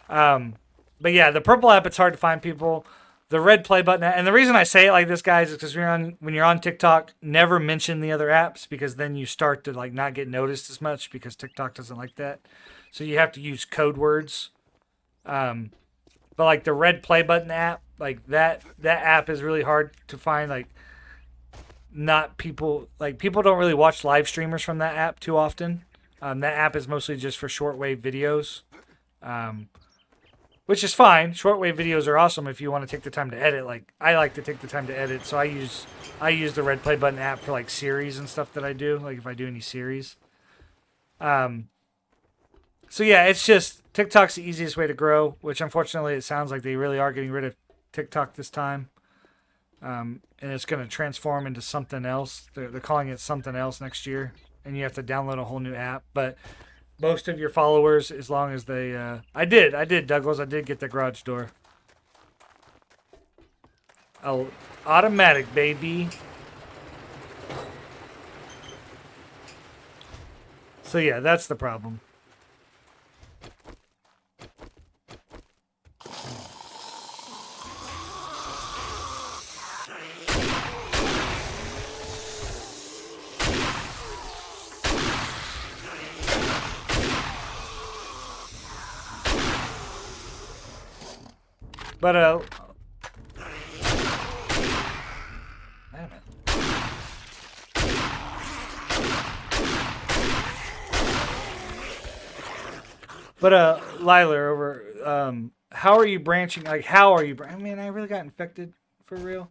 Speaker 1: But yeah, the Purple app, it's hard to find people. The red play button, and the reason I say it like this, guys, is because when you're on TikTok, never mention the other apps, because then you start to like not get noticed as much, because TikTok doesn't like that. So you have to use code words. But like the red play button app, like that app is really hard to find. Like, not people don't really watch live streamers from that app too often. That app is mostly just for shortwave videos. Which is fine. Shortwave videos are awesome if you want to take the time to edit. Like, I like to take the time to edit, so I use the red play button app for like series and stuff that I do. Like, if I do any series. So yeah, it's just TikTok's the easiest way to grow. Which unfortunately, it sounds like they really are getting rid of TikTok this time. And it's going to transform into something else. They're calling it something else next year, and you have to download a whole new app. But most of your followers, as long as they... I did, Douglas. I did get the garage door. Oh, automatic, baby. So yeah, that's the problem. But damn it. But Lila, over how are you branching? Like, how are you? I mean, I really got infected for real.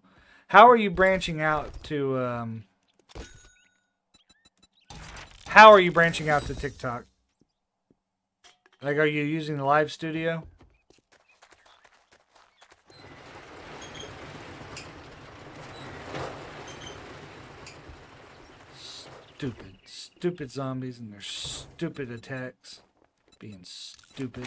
Speaker 1: How are you branching out to? How are you branching out to TikTok? Like, are you using the live studio? Stupid zombies and their stupid attacks. Being stupid.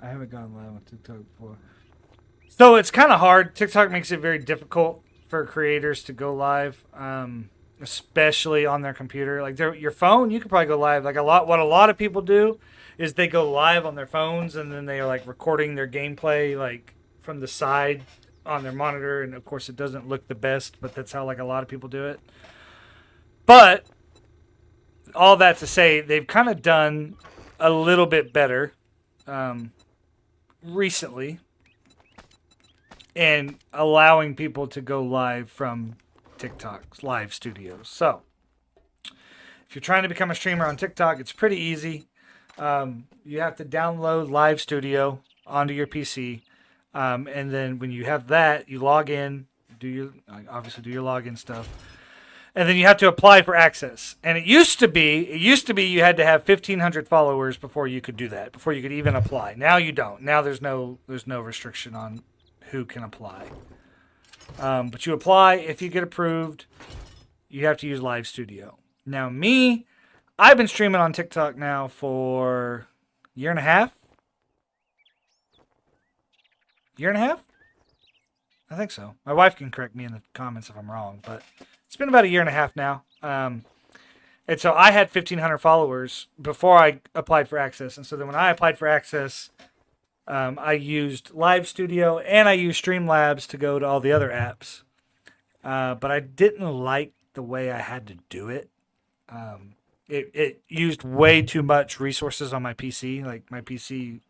Speaker 1: I haven't gone live on TikTok before. So it's kind of hard. TikTok makes it very difficult for creators to go live, especially on their computer. Like your phone, you could probably go live. Like what a lot of people do is they go live on their phones and then they are like recording their gameplay like from the side on their monitor. And of course, it doesn't look the best, but that's how like a lot of people do it. But all that to say, they've kind of done a little bit better recently. And allowing people to go live from TikTok's live studios. So, if you're trying to become a streamer on TikTok, it's pretty easy. You have to download Live Studio onto your PC. And then when you have that, you log in, do your login stuff. And then you have to apply for access. And it used to be you had to have 1,500 followers before you could do that, before you could even apply. Now you don't. Now there's no restriction on who can apply. But you apply. If you get approved, you have to use Live Studio. Now I've been streaming on TikTok now for a year and a half. Year and a half? I think so. My wife can correct me in the comments if I'm wrong, but it's been about a year and a half now. And so I had 1,500 followers before I applied for access. And so then when I applied for access, I used Live Studio and I used Streamlabs to go to all the other apps. But I didn't like the way I had to do it. It used way too much resources on my PC. Like my PC,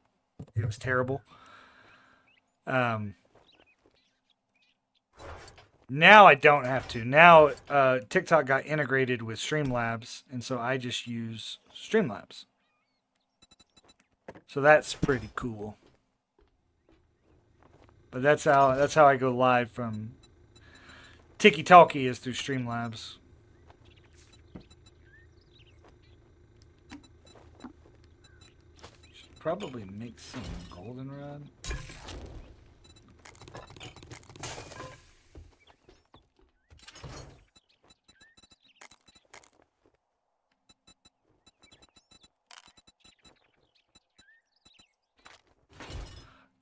Speaker 1: it was terrible. Now I don't have to. Now TikTok got integrated with Streamlabs, and so I just use Streamlabs. So that's pretty cool. But that's how I go live from Tiki Talkie is through Streamlabs. Should probably make some goldenrod.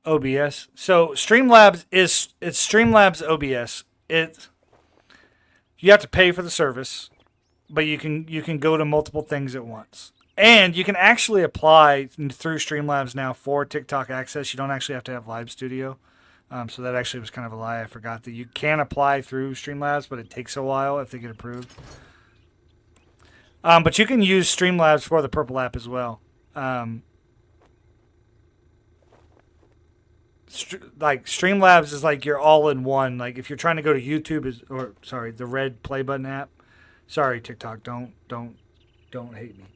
Speaker 1: OBS. So Streamlabs it's Streamlabs OBS. You have to pay for the service, but you can go to multiple things at once. And you can actually apply through Streamlabs now for TikTok access. You don't actually have to have Live Studio. So that actually was kind of a lie. I forgot that you can apply through Streamlabs, but it takes a while if they get approved. But you can use Streamlabs for the Purple app as well. Like Streamlabs is like your all-in-one. Like if you're trying to go to YouTube the red play button app. Sorry, TikTok, don't hate me.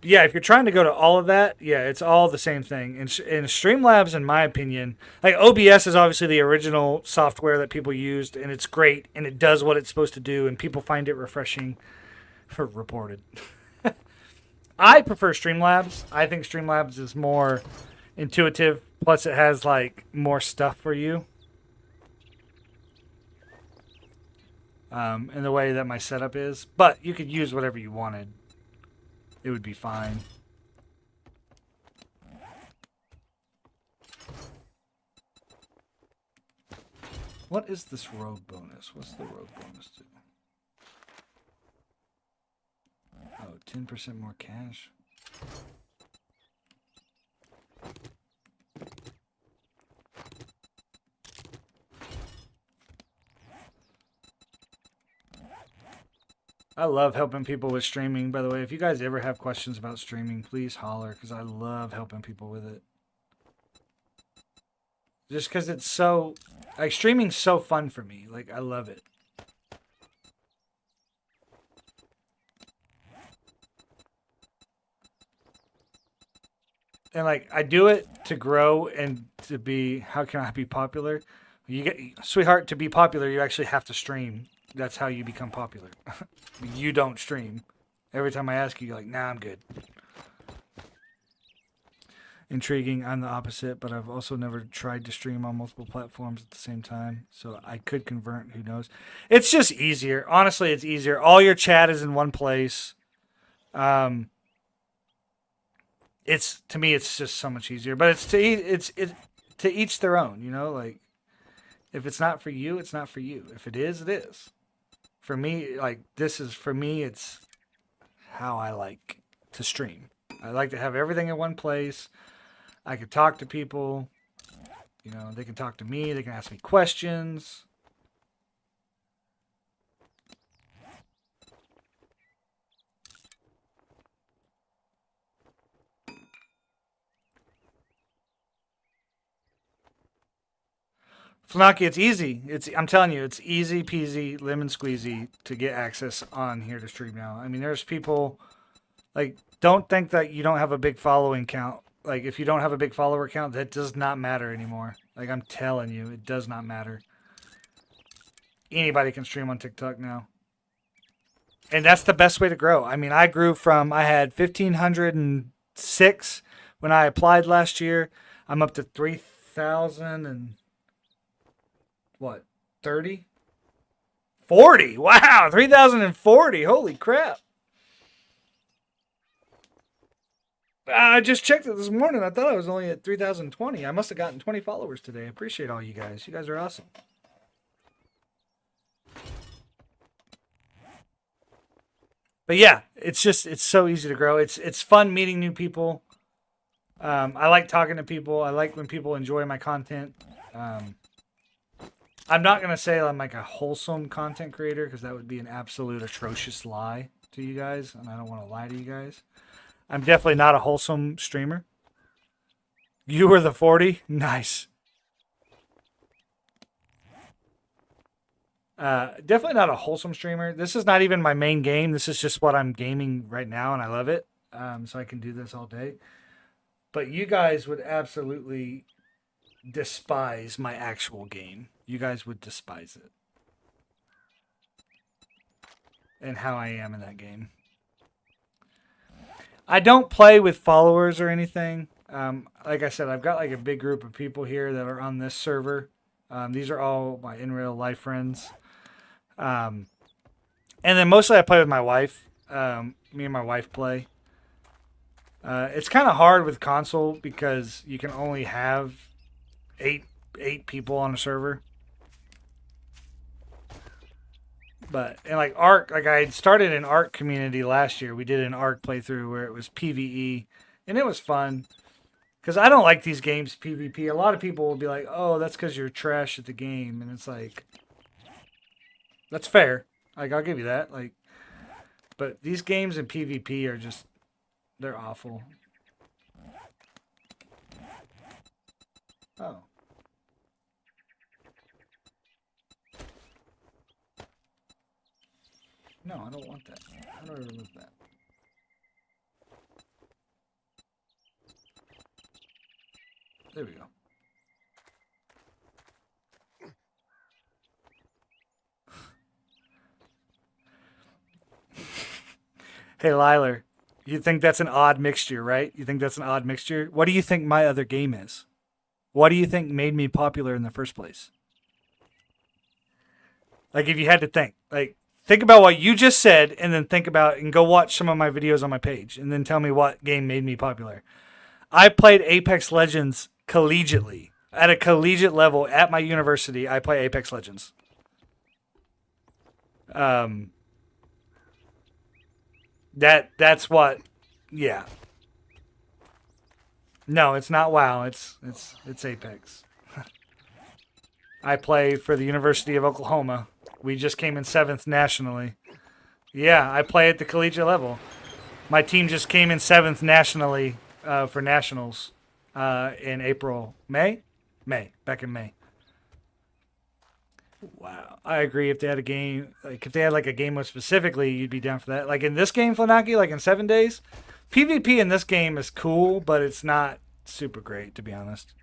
Speaker 1: Yeah, if you're trying to go to all of that, yeah, it's all the same thing. And Streamlabs, in my opinion, like OBS is obviously the original software that people used, and it's great, and it does what it's supposed to do, and people find it refreshing. Reported. I prefer Streamlabs. I think Streamlabs is more intuitive. Plus, it has like more stuff for you. in the way that my setup is. But you could use whatever you wanted. It would be fine. What is this rogue bonus? What's the rogue bonus do? Oh, 10% more cash. I love helping people with streaming, by the way. If you guys ever have questions about streaming, please holler, because I love helping people with it. Just because it's so... Like, streaming's so fun for me. Like, I love it. And, like, I do it to grow and to be... How can I be popular? You get... Sweetheart, to be popular, you actually have to stream. That's how you become popular. You don't stream. Every time I ask you, you're like, nah, I'm good. Intriguing. I'm the opposite, but I've also never tried to stream on multiple platforms at the same time. So I could convert. Who knows? It's just easier. Honestly, it's easier. All your chat is in one place. It's to me, it's just so much easier. But it's to each their own. You know, like if it's not for you, it's not for you. If it is, it is. For me, like this is for me. It's how I like to stream. I like to have everything in one place. I could talk to people. You know, they can talk to me. They can ask me questions. Funaki, it's easy. I'm telling you, it's easy peasy, lemon squeezy to get access on here to stream now. I mean, there's people like don't think that you don't have a big following count. Like if you don't have a big follower count, that does not matter anymore. Like I'm telling you, it does not matter. Anybody can stream on TikTok now. And that's the best way to grow. I mean, I grew from I had 1,506 when I applied last year. I'm up to 3,000 and what? 30? 40. Wow, 3,040. Holy crap. I just checked it this morning. I thought I was only at 3,020. I must have gotten 20 followers today. I appreciate all you guys. You guys are awesome. But yeah, it's so easy to grow. It's fun meeting new people. I like talking to people. I like when people enjoy my content. I'm not going to say I'm like a wholesome content creator because that would be an absolute atrocious lie to you guys. And I don't want to lie to you guys. I'm definitely not a wholesome streamer. You were the 40? Nice. Definitely not a wholesome streamer. This is not even my main game. This is just what I'm gaming right now, and I love it. So I can do this all day. But you guys would absolutely despise my actual game. You guys would despise it. And how I am in that game. I don't play with followers or anything. Like I said, I've got like a big group of people here that are on this server. These are all my in real life friends. And then mostly I play with my wife. Me and my wife play. It's kind of hard with console because you can only have eight people on a server. But and like Ark, like I had started an Ark community last year. We did an Ark playthrough where it was PvE, and it was fun. Because I don't like these games PvP. A lot of people will be like, "Oh, that's because you're trash at the game," and it's like, that's fair. Like I'll give you that. Like, but these games in PvP are just, they're awful. Oh. No, I don't want that. How do I remove that? There we go. Hey, Liler, you think that's an odd mixture, right? You think that's an odd mixture? What do you think my other game is? What do you think made me popular in the first place? Like, if you had to think, Like, think about what you just said, and then think about and go watch some of my videos on my page, and then tell me what game made me popular. I played Apex Legends collegiately. At a collegiate level at my university, I play Apex Legends. That's what, yeah. No, it's not WoW. It's Apex. I play for the University of Oklahoma. We just came in 7th nationally. Yeah, I play at the collegiate level. My team just came in 7th nationally for nationals in April, May, back in May. Wow, I agree. If they had a game, like if they had like a game mode specifically, you'd be down for that. Like in this game, Flanaki, like in 7 days, PvP in this game is cool, but it's not super great, to be honest.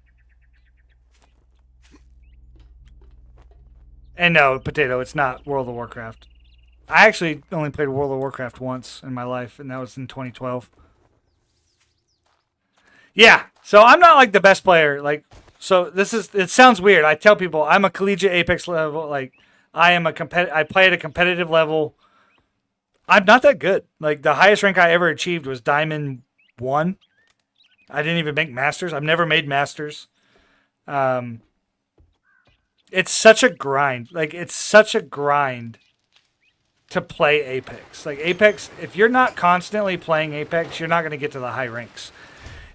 Speaker 1: And no, Potato, it's not World of Warcraft. I actually only played World of Warcraft once in my life, and that was in 2012. Yeah, so I'm not like the best player. Like, so this is, it sounds weird. I tell people I'm a collegiate Apex level. Like, I play at a competitive level. I'm not that good. Like, the highest rank I ever achieved was Diamond 1. I didn't even make Masters. I've never made Masters. It's such a grind. Like, it's such a grind to play Apex. Like, Apex, if you're not constantly playing Apex, you're not going to get to the high ranks.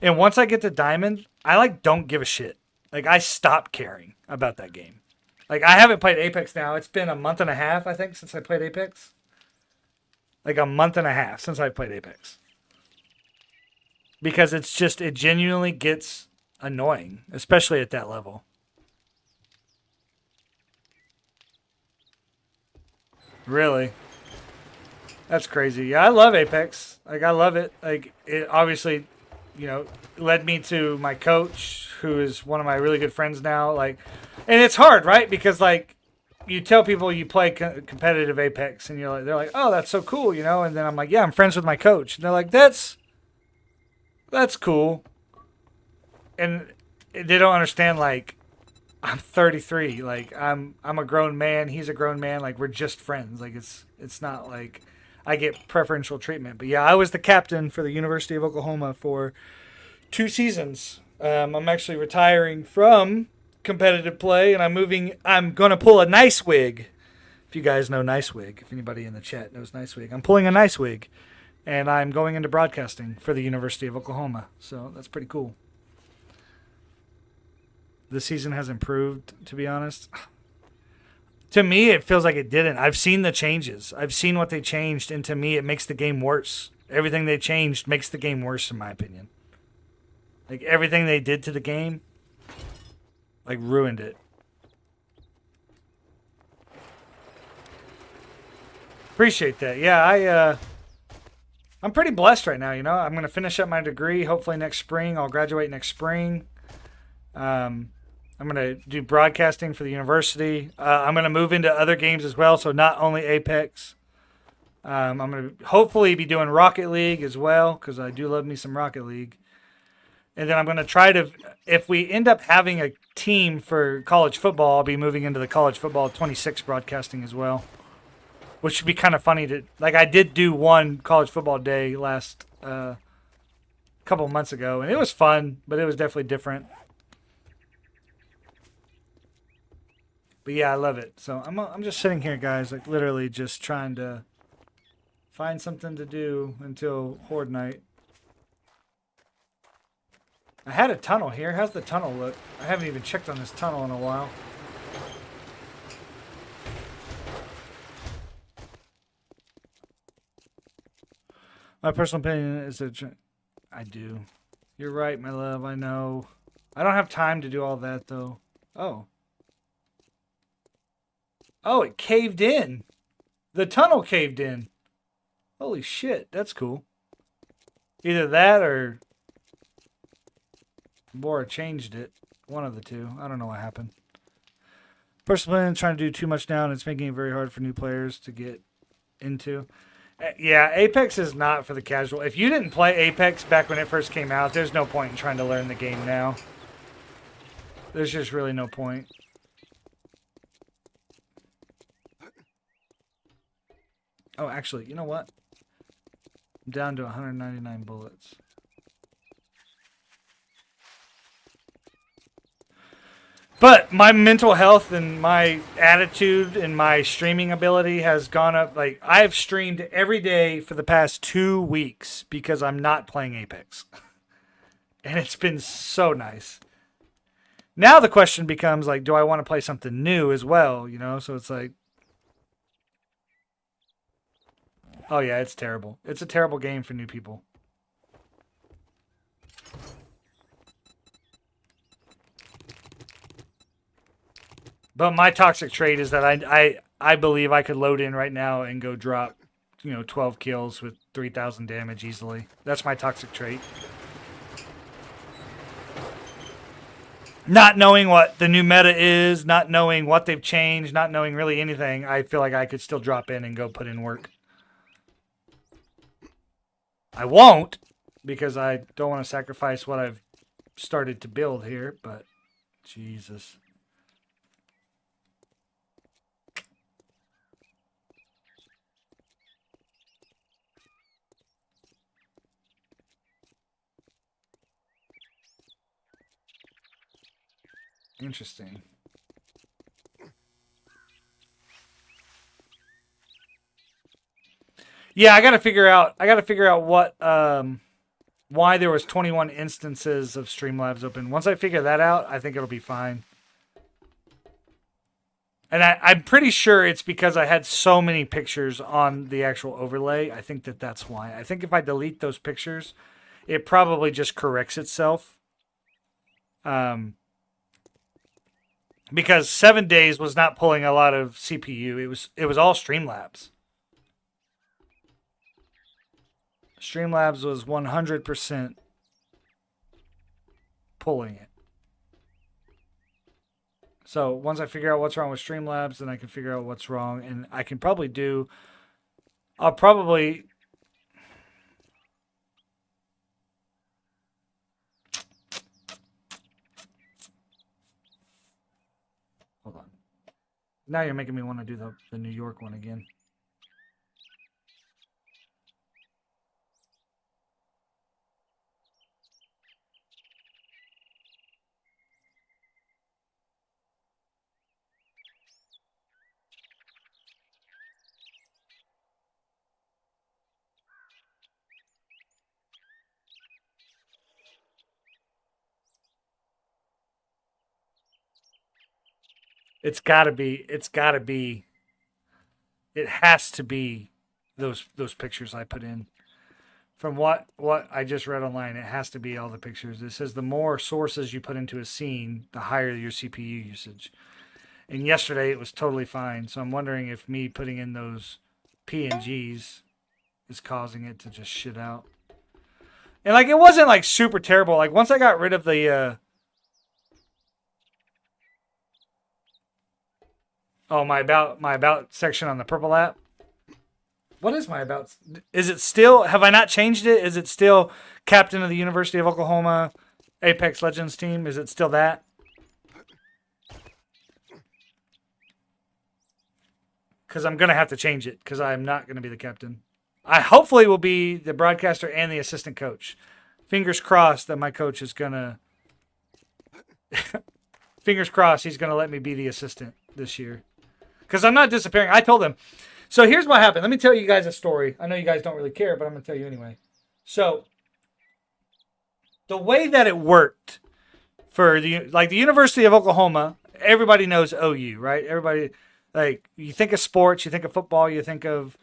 Speaker 1: And once I get to Diamond, I, like, don't give a shit. Like, I stopped caring about that game. Like, I haven't played Apex now. It's been a month and a half, I think, since I played Apex. Like, a month and a half since I played Apex. Because it's just, it genuinely gets annoying, especially at that level. Really? That's crazy. Yeah, I love Apex. Like, I love it. Like, it obviously, you know, led me to my coach, who is one of my really good friends now. Like, and it's hard, right? Because, like, you tell people you play competitive Apex, and you're like, they're like, oh, that's so cool, you know? And then I'm like, yeah, I'm friends with my coach. And they're like, that's cool. And they don't understand, like, I'm 33. Like, I'm a grown man. He's a grown man. Like, we're just friends. Like, it's not like I get preferential treatment. But yeah, I was the captain for the University of Oklahoma for 2 seasons. I'm actually retiring from competitive play, and I'm going to pull a nice wig. If you guys know Nice Wig, if anybody in the chat knows Nice Wig, I'm pulling a Nice Wig, and I'm going into broadcasting for the University of Oklahoma. So that's pretty cool. The season has improved, to be honest. To me, it feels like it didn't. I've seen the changes. I've seen what they changed, and to me, it makes the game worse. Everything they changed makes the game worse, in my opinion. Like, everything they did to the game, like, ruined it. Appreciate that. Yeah, I'm pretty blessed right now, you know. I'm going to finish up my degree, hopefully next spring. I'll graduate next spring. I'm going to do broadcasting for the university. I'm going to move into other games as well, so not only Apex. I'm going to hopefully be doing Rocket League as well, because I do love me some Rocket League. And then I'm going to try to, if we end up having a team for college football, I'll be moving into the college football 26 broadcasting as well. Which would be kind of funny to, like, I did do one college football day last couple of months ago, and it was fun, but it was definitely different. But yeah, I love it. So I'm just sitting here, guys, like literally just trying to find something to do until Horde Night. I had a tunnel here. How's the tunnel look? I haven't even checked on this tunnel in a while. My personal opinion is that I do. You're right, my love. I know. I don't have time to do all that, though. Oh. Oh, it caved in. The tunnel caved in. Holy shit, that's cool. Either that or Bora changed it. One of the two. I don't know what happened. Personally, I'm trying to do too much now, and it's making it very hard for new players to get into. Yeah, Apex is not for the casual. If you didn't play Apex back when it first came out, there's no point in trying to learn the game now. There's just really no point. Oh, actually, you know what? I'm down to 199 bullets. But my mental health and my attitude and my streaming ability has gone up. Like, I've streamed every day for the past 2 weeks because I'm not playing Apex. And it's been so nice. Now the question becomes, like, do I want to play something new as well? You know, so it's like, oh yeah, it's terrible. It's a terrible game for new people. But my toxic trait is that I believe I could load in right now and go drop, 12 kills with 3,000 damage easily. That's my toxic trait. Not knowing what the new meta is, not knowing what they've changed, not knowing really anything, I feel like I could still drop in and go put in work. I won't, because I don't want to sacrifice what I've started to build here, but Jesus. Interesting. Yeah, I got to figure out what why there was 21 instances of Streamlabs open. Once I figure that out, I think it'll be fine. And I'm pretty sure it's because I had so many pictures on the actual overlay. I think that's why. I think if I delete those pictures, it probably just corrects itself. Because 7 days was not pulling a lot of CPU. It was all Streamlabs. Streamlabs was 100% pulling it. So once I figure out what's wrong with Streamlabs, then I can figure out what's wrong. And I can probably I'll probably... Hold on. Now you're making me want to do the New York one again. It has to be those pictures I put in. From what I just read online, it has to be all the pictures. It says the more sources you put into a scene, the higher your CPU usage. And yesterday it was totally fine. So I'm wondering if me putting in those PNGs is causing it to just shit out. And like, it wasn't like super terrible. Like, once I got rid of the my about section on the purple app. What is my about? Is it still, have I not changed it? Is it still captain of the University of Oklahoma Apex Legends team? Is it still that? Because I'm going to have to change it, because I'm not going to be the captain. I hopefully will be the broadcaster and the assistant coach. Fingers crossed that my coach is going to... Fingers crossed he's going to let me be the assistant this year. Because I'm not disappearing. I told him. So here's what happened. Let me tell you guys a story. I know you guys don't really care, but I'm going to tell you anyway. So the way that it worked for the University of Oklahoma, everybody knows OU, right? Everybody, like, you think of sports, you think of football, you think of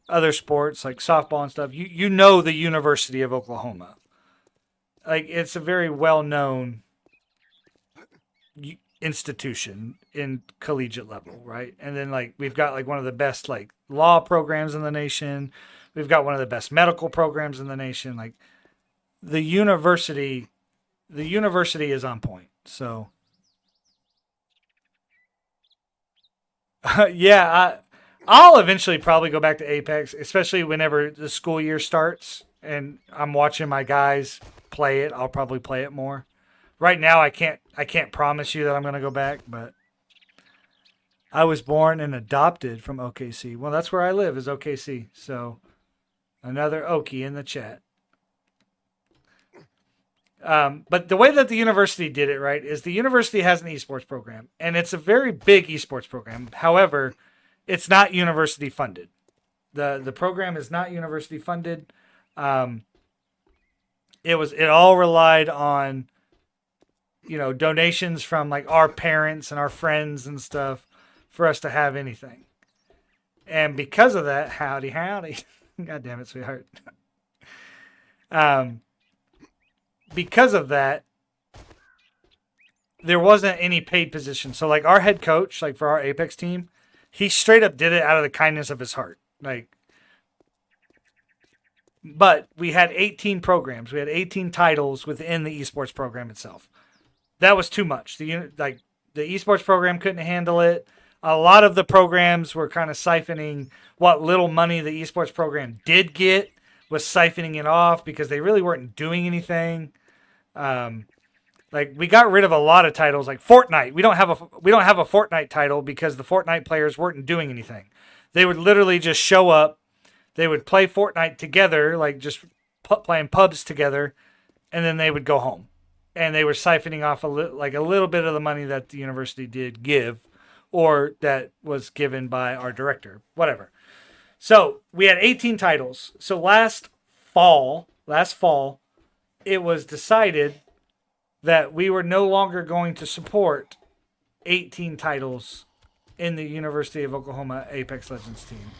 Speaker 1: other sports like softball and stuff. You know the University of Oklahoma. Like, it's a very well-known institution in collegiate level, right? And then, like, we've got like one of the best like law programs in the nation. We've got one of the best medical programs in the nation. Like, the university is on point. So yeah, I'll eventually probably go back to Apex, especially whenever the school year starts and I'm watching my guys play it. I'll probably play it more. Right now, I can't promise you that I'm going to go back, but I was born and adopted from OKC. Well, that's where I live, is OKC. So another Okie in the chat. But the way that the university did it, right, is the university has an esports program, and it's a very big esports program. However, it's not university funded. The program is not university funded. Um, it all relied on, donations from like our parents and our friends and stuff for us to have anything. And because of that, howdy. God damn it, sweetheart. Because of that, there wasn't any paid position. So like our head coach, like for our Apex team, he straight up did it out of the kindness of his heart. But we had 18 programs. We had 18 titles within the esports program itself. That was too much. The esports program couldn't handle it. A lot of the programs were kind of siphoning what little money the esports program did get, was siphoning it off because they really weren't doing anything. We got rid of a lot of titles, like Fortnite. We don't have a Fortnite title because the Fortnite players weren't doing anything. They would literally just show up. They would play Fortnite together, like just playing pubs together, and then they would go home. And they were siphoning off a little bit of the money that the university did give, or that was given by our director, whatever. So we had 18 titles. So last fall, it was decided that we were no longer going to support 18 titles in the University of Oklahoma Apex Legends team.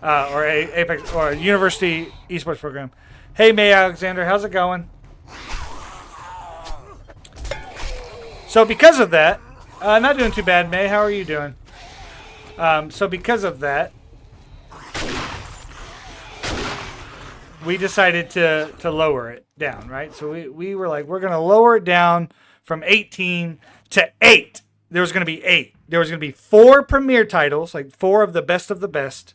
Speaker 1: Or Apex or University esports program. Hey, May Alexander, how's it going? So because of that, not doing too bad, May. How are you doing? So because of that, we decided to lower it down, right? So we were like, we're going to lower it down from 18 to 8. There was going to be 8. There was going to be 4 premier titles, like 4 of the best.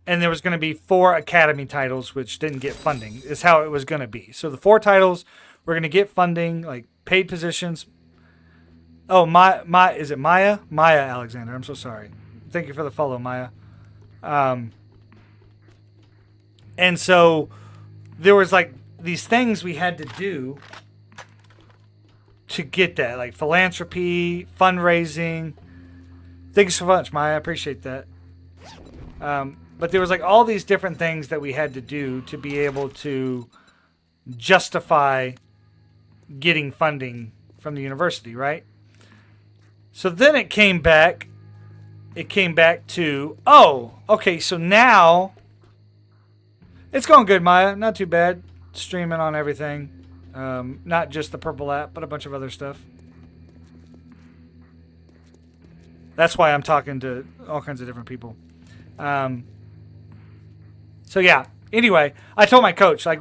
Speaker 1: And there was going to be 4 academy titles, which didn't get funding, is how it was going to be. So the 4 titles were going to get funding, like paid positions. Oh, is it Maya? Maya Alexander. I'm so sorry. Thank you for the follow, Maya. And so there was like these things we had to do to get that, like philanthropy, fundraising. Thanks so much, Maya. I appreciate that. But there was like all these different things that we had to do to be able to justify getting funding from the university, right? So then it came back to, okay, so now it's going good, Maya. Not too bad. Streaming on everything. Not just the Purple app, but a bunch of other stuff. That's why I'm talking to all kinds of different people. So yeah, anyway, I told my coach, like,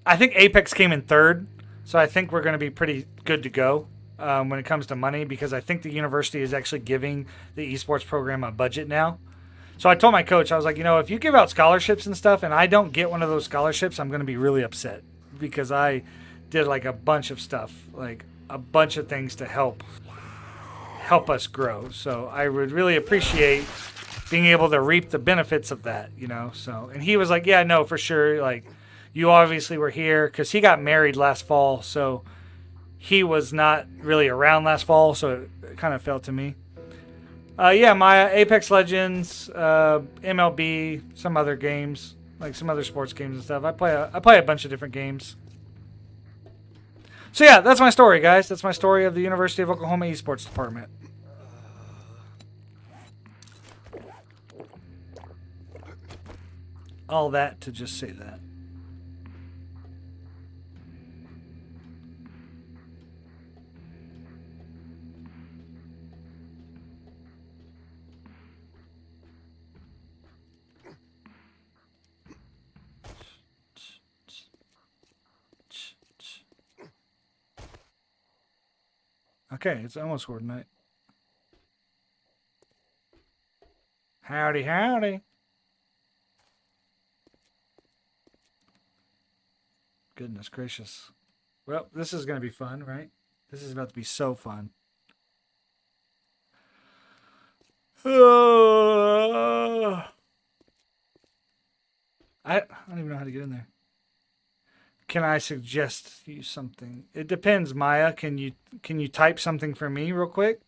Speaker 1: I think Apex came in 3rd, so I think we're going to be pretty good to go when it comes to money, because I think the university is actually giving the esports program a budget now. So I told my coach, I was like, if you give out scholarships and stuff and I don't get one of those scholarships, I'm going to be really upset, because I did like a bunch of stuff, like a bunch of things to help us grow. So I would really appreciate being able to reap the benefits of that, So, and he was like, yeah, no, for sure. Like, you obviously were here, because he got married last fall. So he was not really around last fall. So it kind of fell to me. Yeah, Maya, Apex Legends, MLB, some other games, like some other sports games and stuff. I play a bunch of different games. So yeah, that's my story, guys. That's my story of the University of Oklahoma Esports Department. All that to just say that. Okay, it's almost Horde night. Howdy. Goodness gracious. Well, this is going to be fun, right? This is about to be so fun. I don't even know how to get in there. Can I suggest you something? It depends, Maya. Can you type something for me real quick?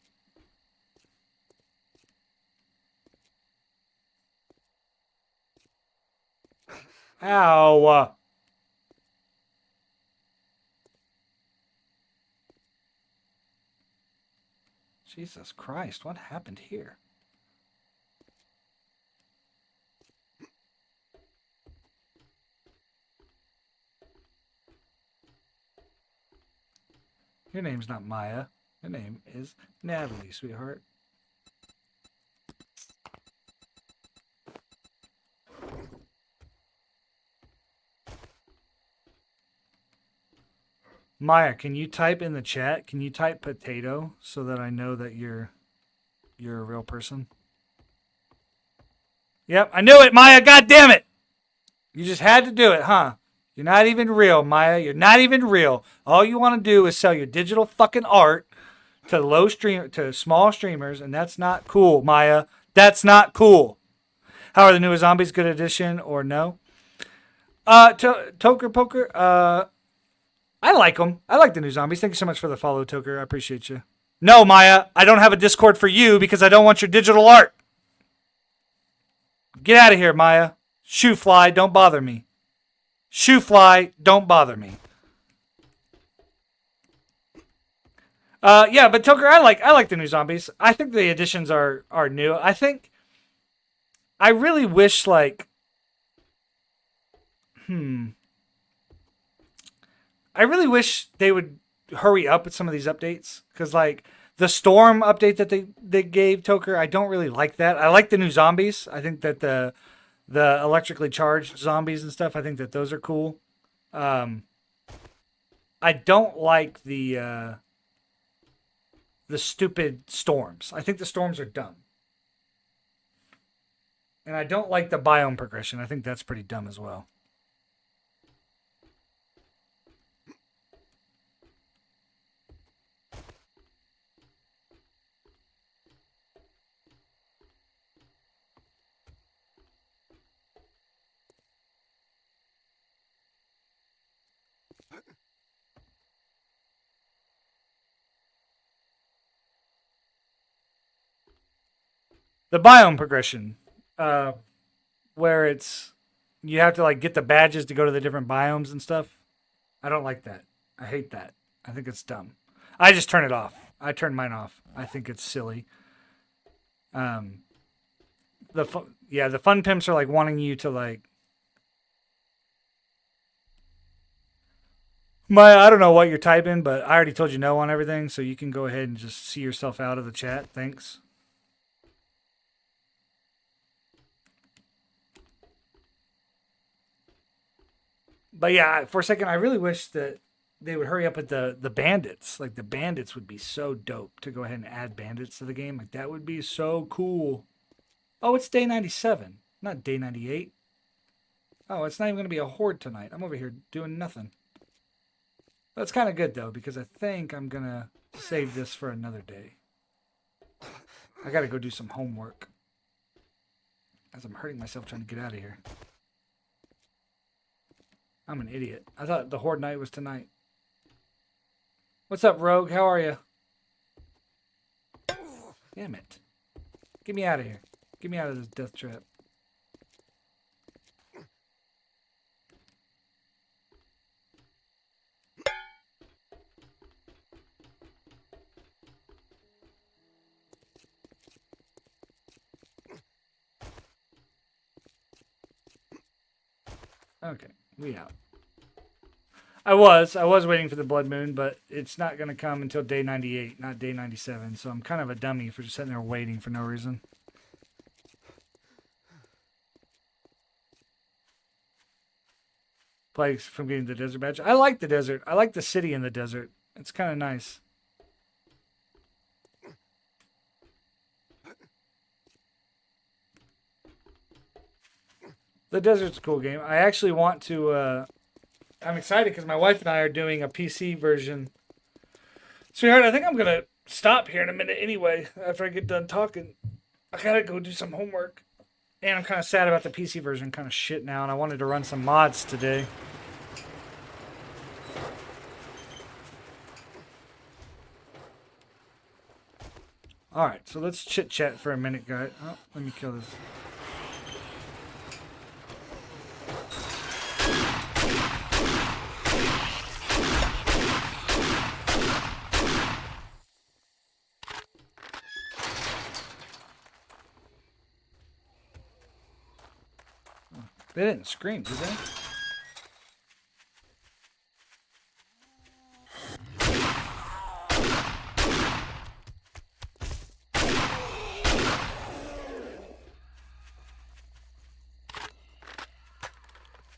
Speaker 1: Ow. Jesus Christ, what happened here? Your name's not Maya. Your name is Natalie, sweetheart. Maya, can you type in the chat? Can you type potato so that I know that you're a real person? Yep, I knew it, Maya. God damn it! You just had to do it, huh? You're not even real, Maya. You're not even real. All you want to do is sell your digital fucking art to small streamers, and that's not cool, Maya. That's not cool. How are the newer zombies? Good addition or no? Toker Poker. I like them. I like the new zombies. Thank you so much for the follow, Toker. I appreciate you. No, Maya, I don't have a Discord for you because I don't want your digital art. Get out of here, Maya. Shoe fly, don't bother me. Shoe fly, don't bother me. Yeah, but Toker, I like the new zombies. I think the additions are new. I really wish I really wish they would hurry up with some of these updates because the storm update that they gave Toker, I don't really like that. I like the new zombies. I think that the electrically charged zombies and stuff, I think that those are cool. I don't like the stupid storms. I think the storms are dumb. And I don't like the biome progression. I think that's pretty dumb as well. The biome progression, where you have to get the badges to go to the different biomes and stuff. I don't like that. I hate that. I think it's dumb. I just turn it off. I turn mine off. I think it's silly. The fun pimps are wanting you to Maya, I don't know what you're typing, but I already told you no on everything, so you can go ahead and just see yourself out of the chat. Thanks. But yeah, for a second, I really wish that they would hurry up with the bandits. The bandits would be so dope to go ahead and add bandits to the game. That would be so cool. Oh, it's day 97, not day 98. Oh, it's not even going to be a horde tonight. I'm over here doing nothing. That's kind of good, though, because I think I'm going to save this for another day. I got to go do some homework as I'm hurting myself trying to get out of here. I'm an idiot. I thought the horde night was tonight. What's up, Rogue? How are you? Damn it. Get me out of here. Get me out of this death trap. Okay, we out. I was waiting for the blood moon, but it's not going to come until day 98, not day 97. So I'm kind of a dummy for just sitting there waiting for no reason. Plagues from getting the desert badge. I like the desert. I like the city in the desert. It's kind of nice. The desert's a cool game. I actually want to... I'm excited because my wife and I are doing a PC version. Sweetheart, I think I'm going to stop here in a minute anyway after I get done talking. I gotta go do some homework. And I'm kind of sad about the PC version, kind of shit now, and I wanted to run some mods today. Alright, so let's chit-chat for a minute, guys. Oh, let me kill this. They didn't scream, did they?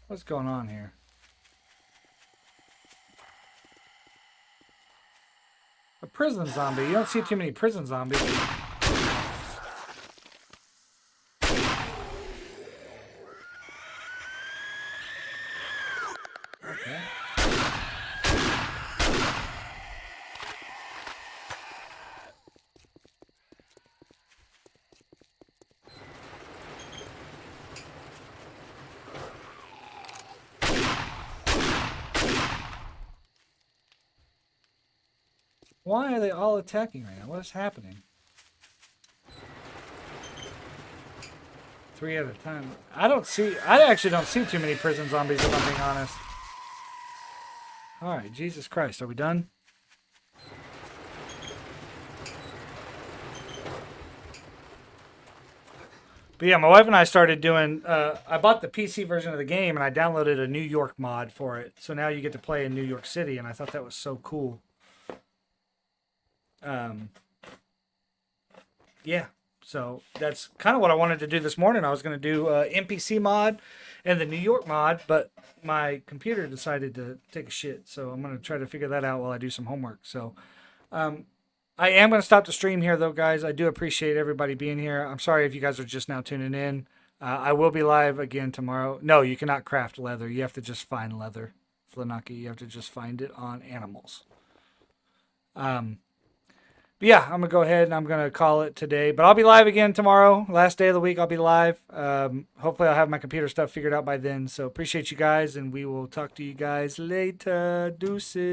Speaker 1: What's going on here? A prison zombie. You don't see too many prison zombies. Okay. Why are they all attacking right now? What is happening? 3 at a time. I actually don't see too many prison zombies, if I'm being honest. Alright, Jesus Christ, are we done? But yeah, my wife and I started doing, I bought the PC version of the game and I downloaded a New York mod for it. So now you get to play in New York City, and I thought that was so cool. Yeah, so that's kind of what I wanted to do this morning. I was going to do NPC mod and the New York mod, but my computer decided to take a shit. So I'm going to try to figure that out while I do some homework. So I am going to stop the stream here, though, guys. I do appreciate everybody being here. I'm sorry if you guys are just now tuning in. I will be live again tomorrow. No, you cannot craft leather. You have to just find leather. Flanaki, you have to just find it on animals. But yeah, I'm going to go ahead and I'm going to call it today. But I'll be live again tomorrow. Last day of the week, I'll be live. Hopefully, I'll have my computer stuff figured out by then. So appreciate you guys, and we will talk to you guys later. Deuces.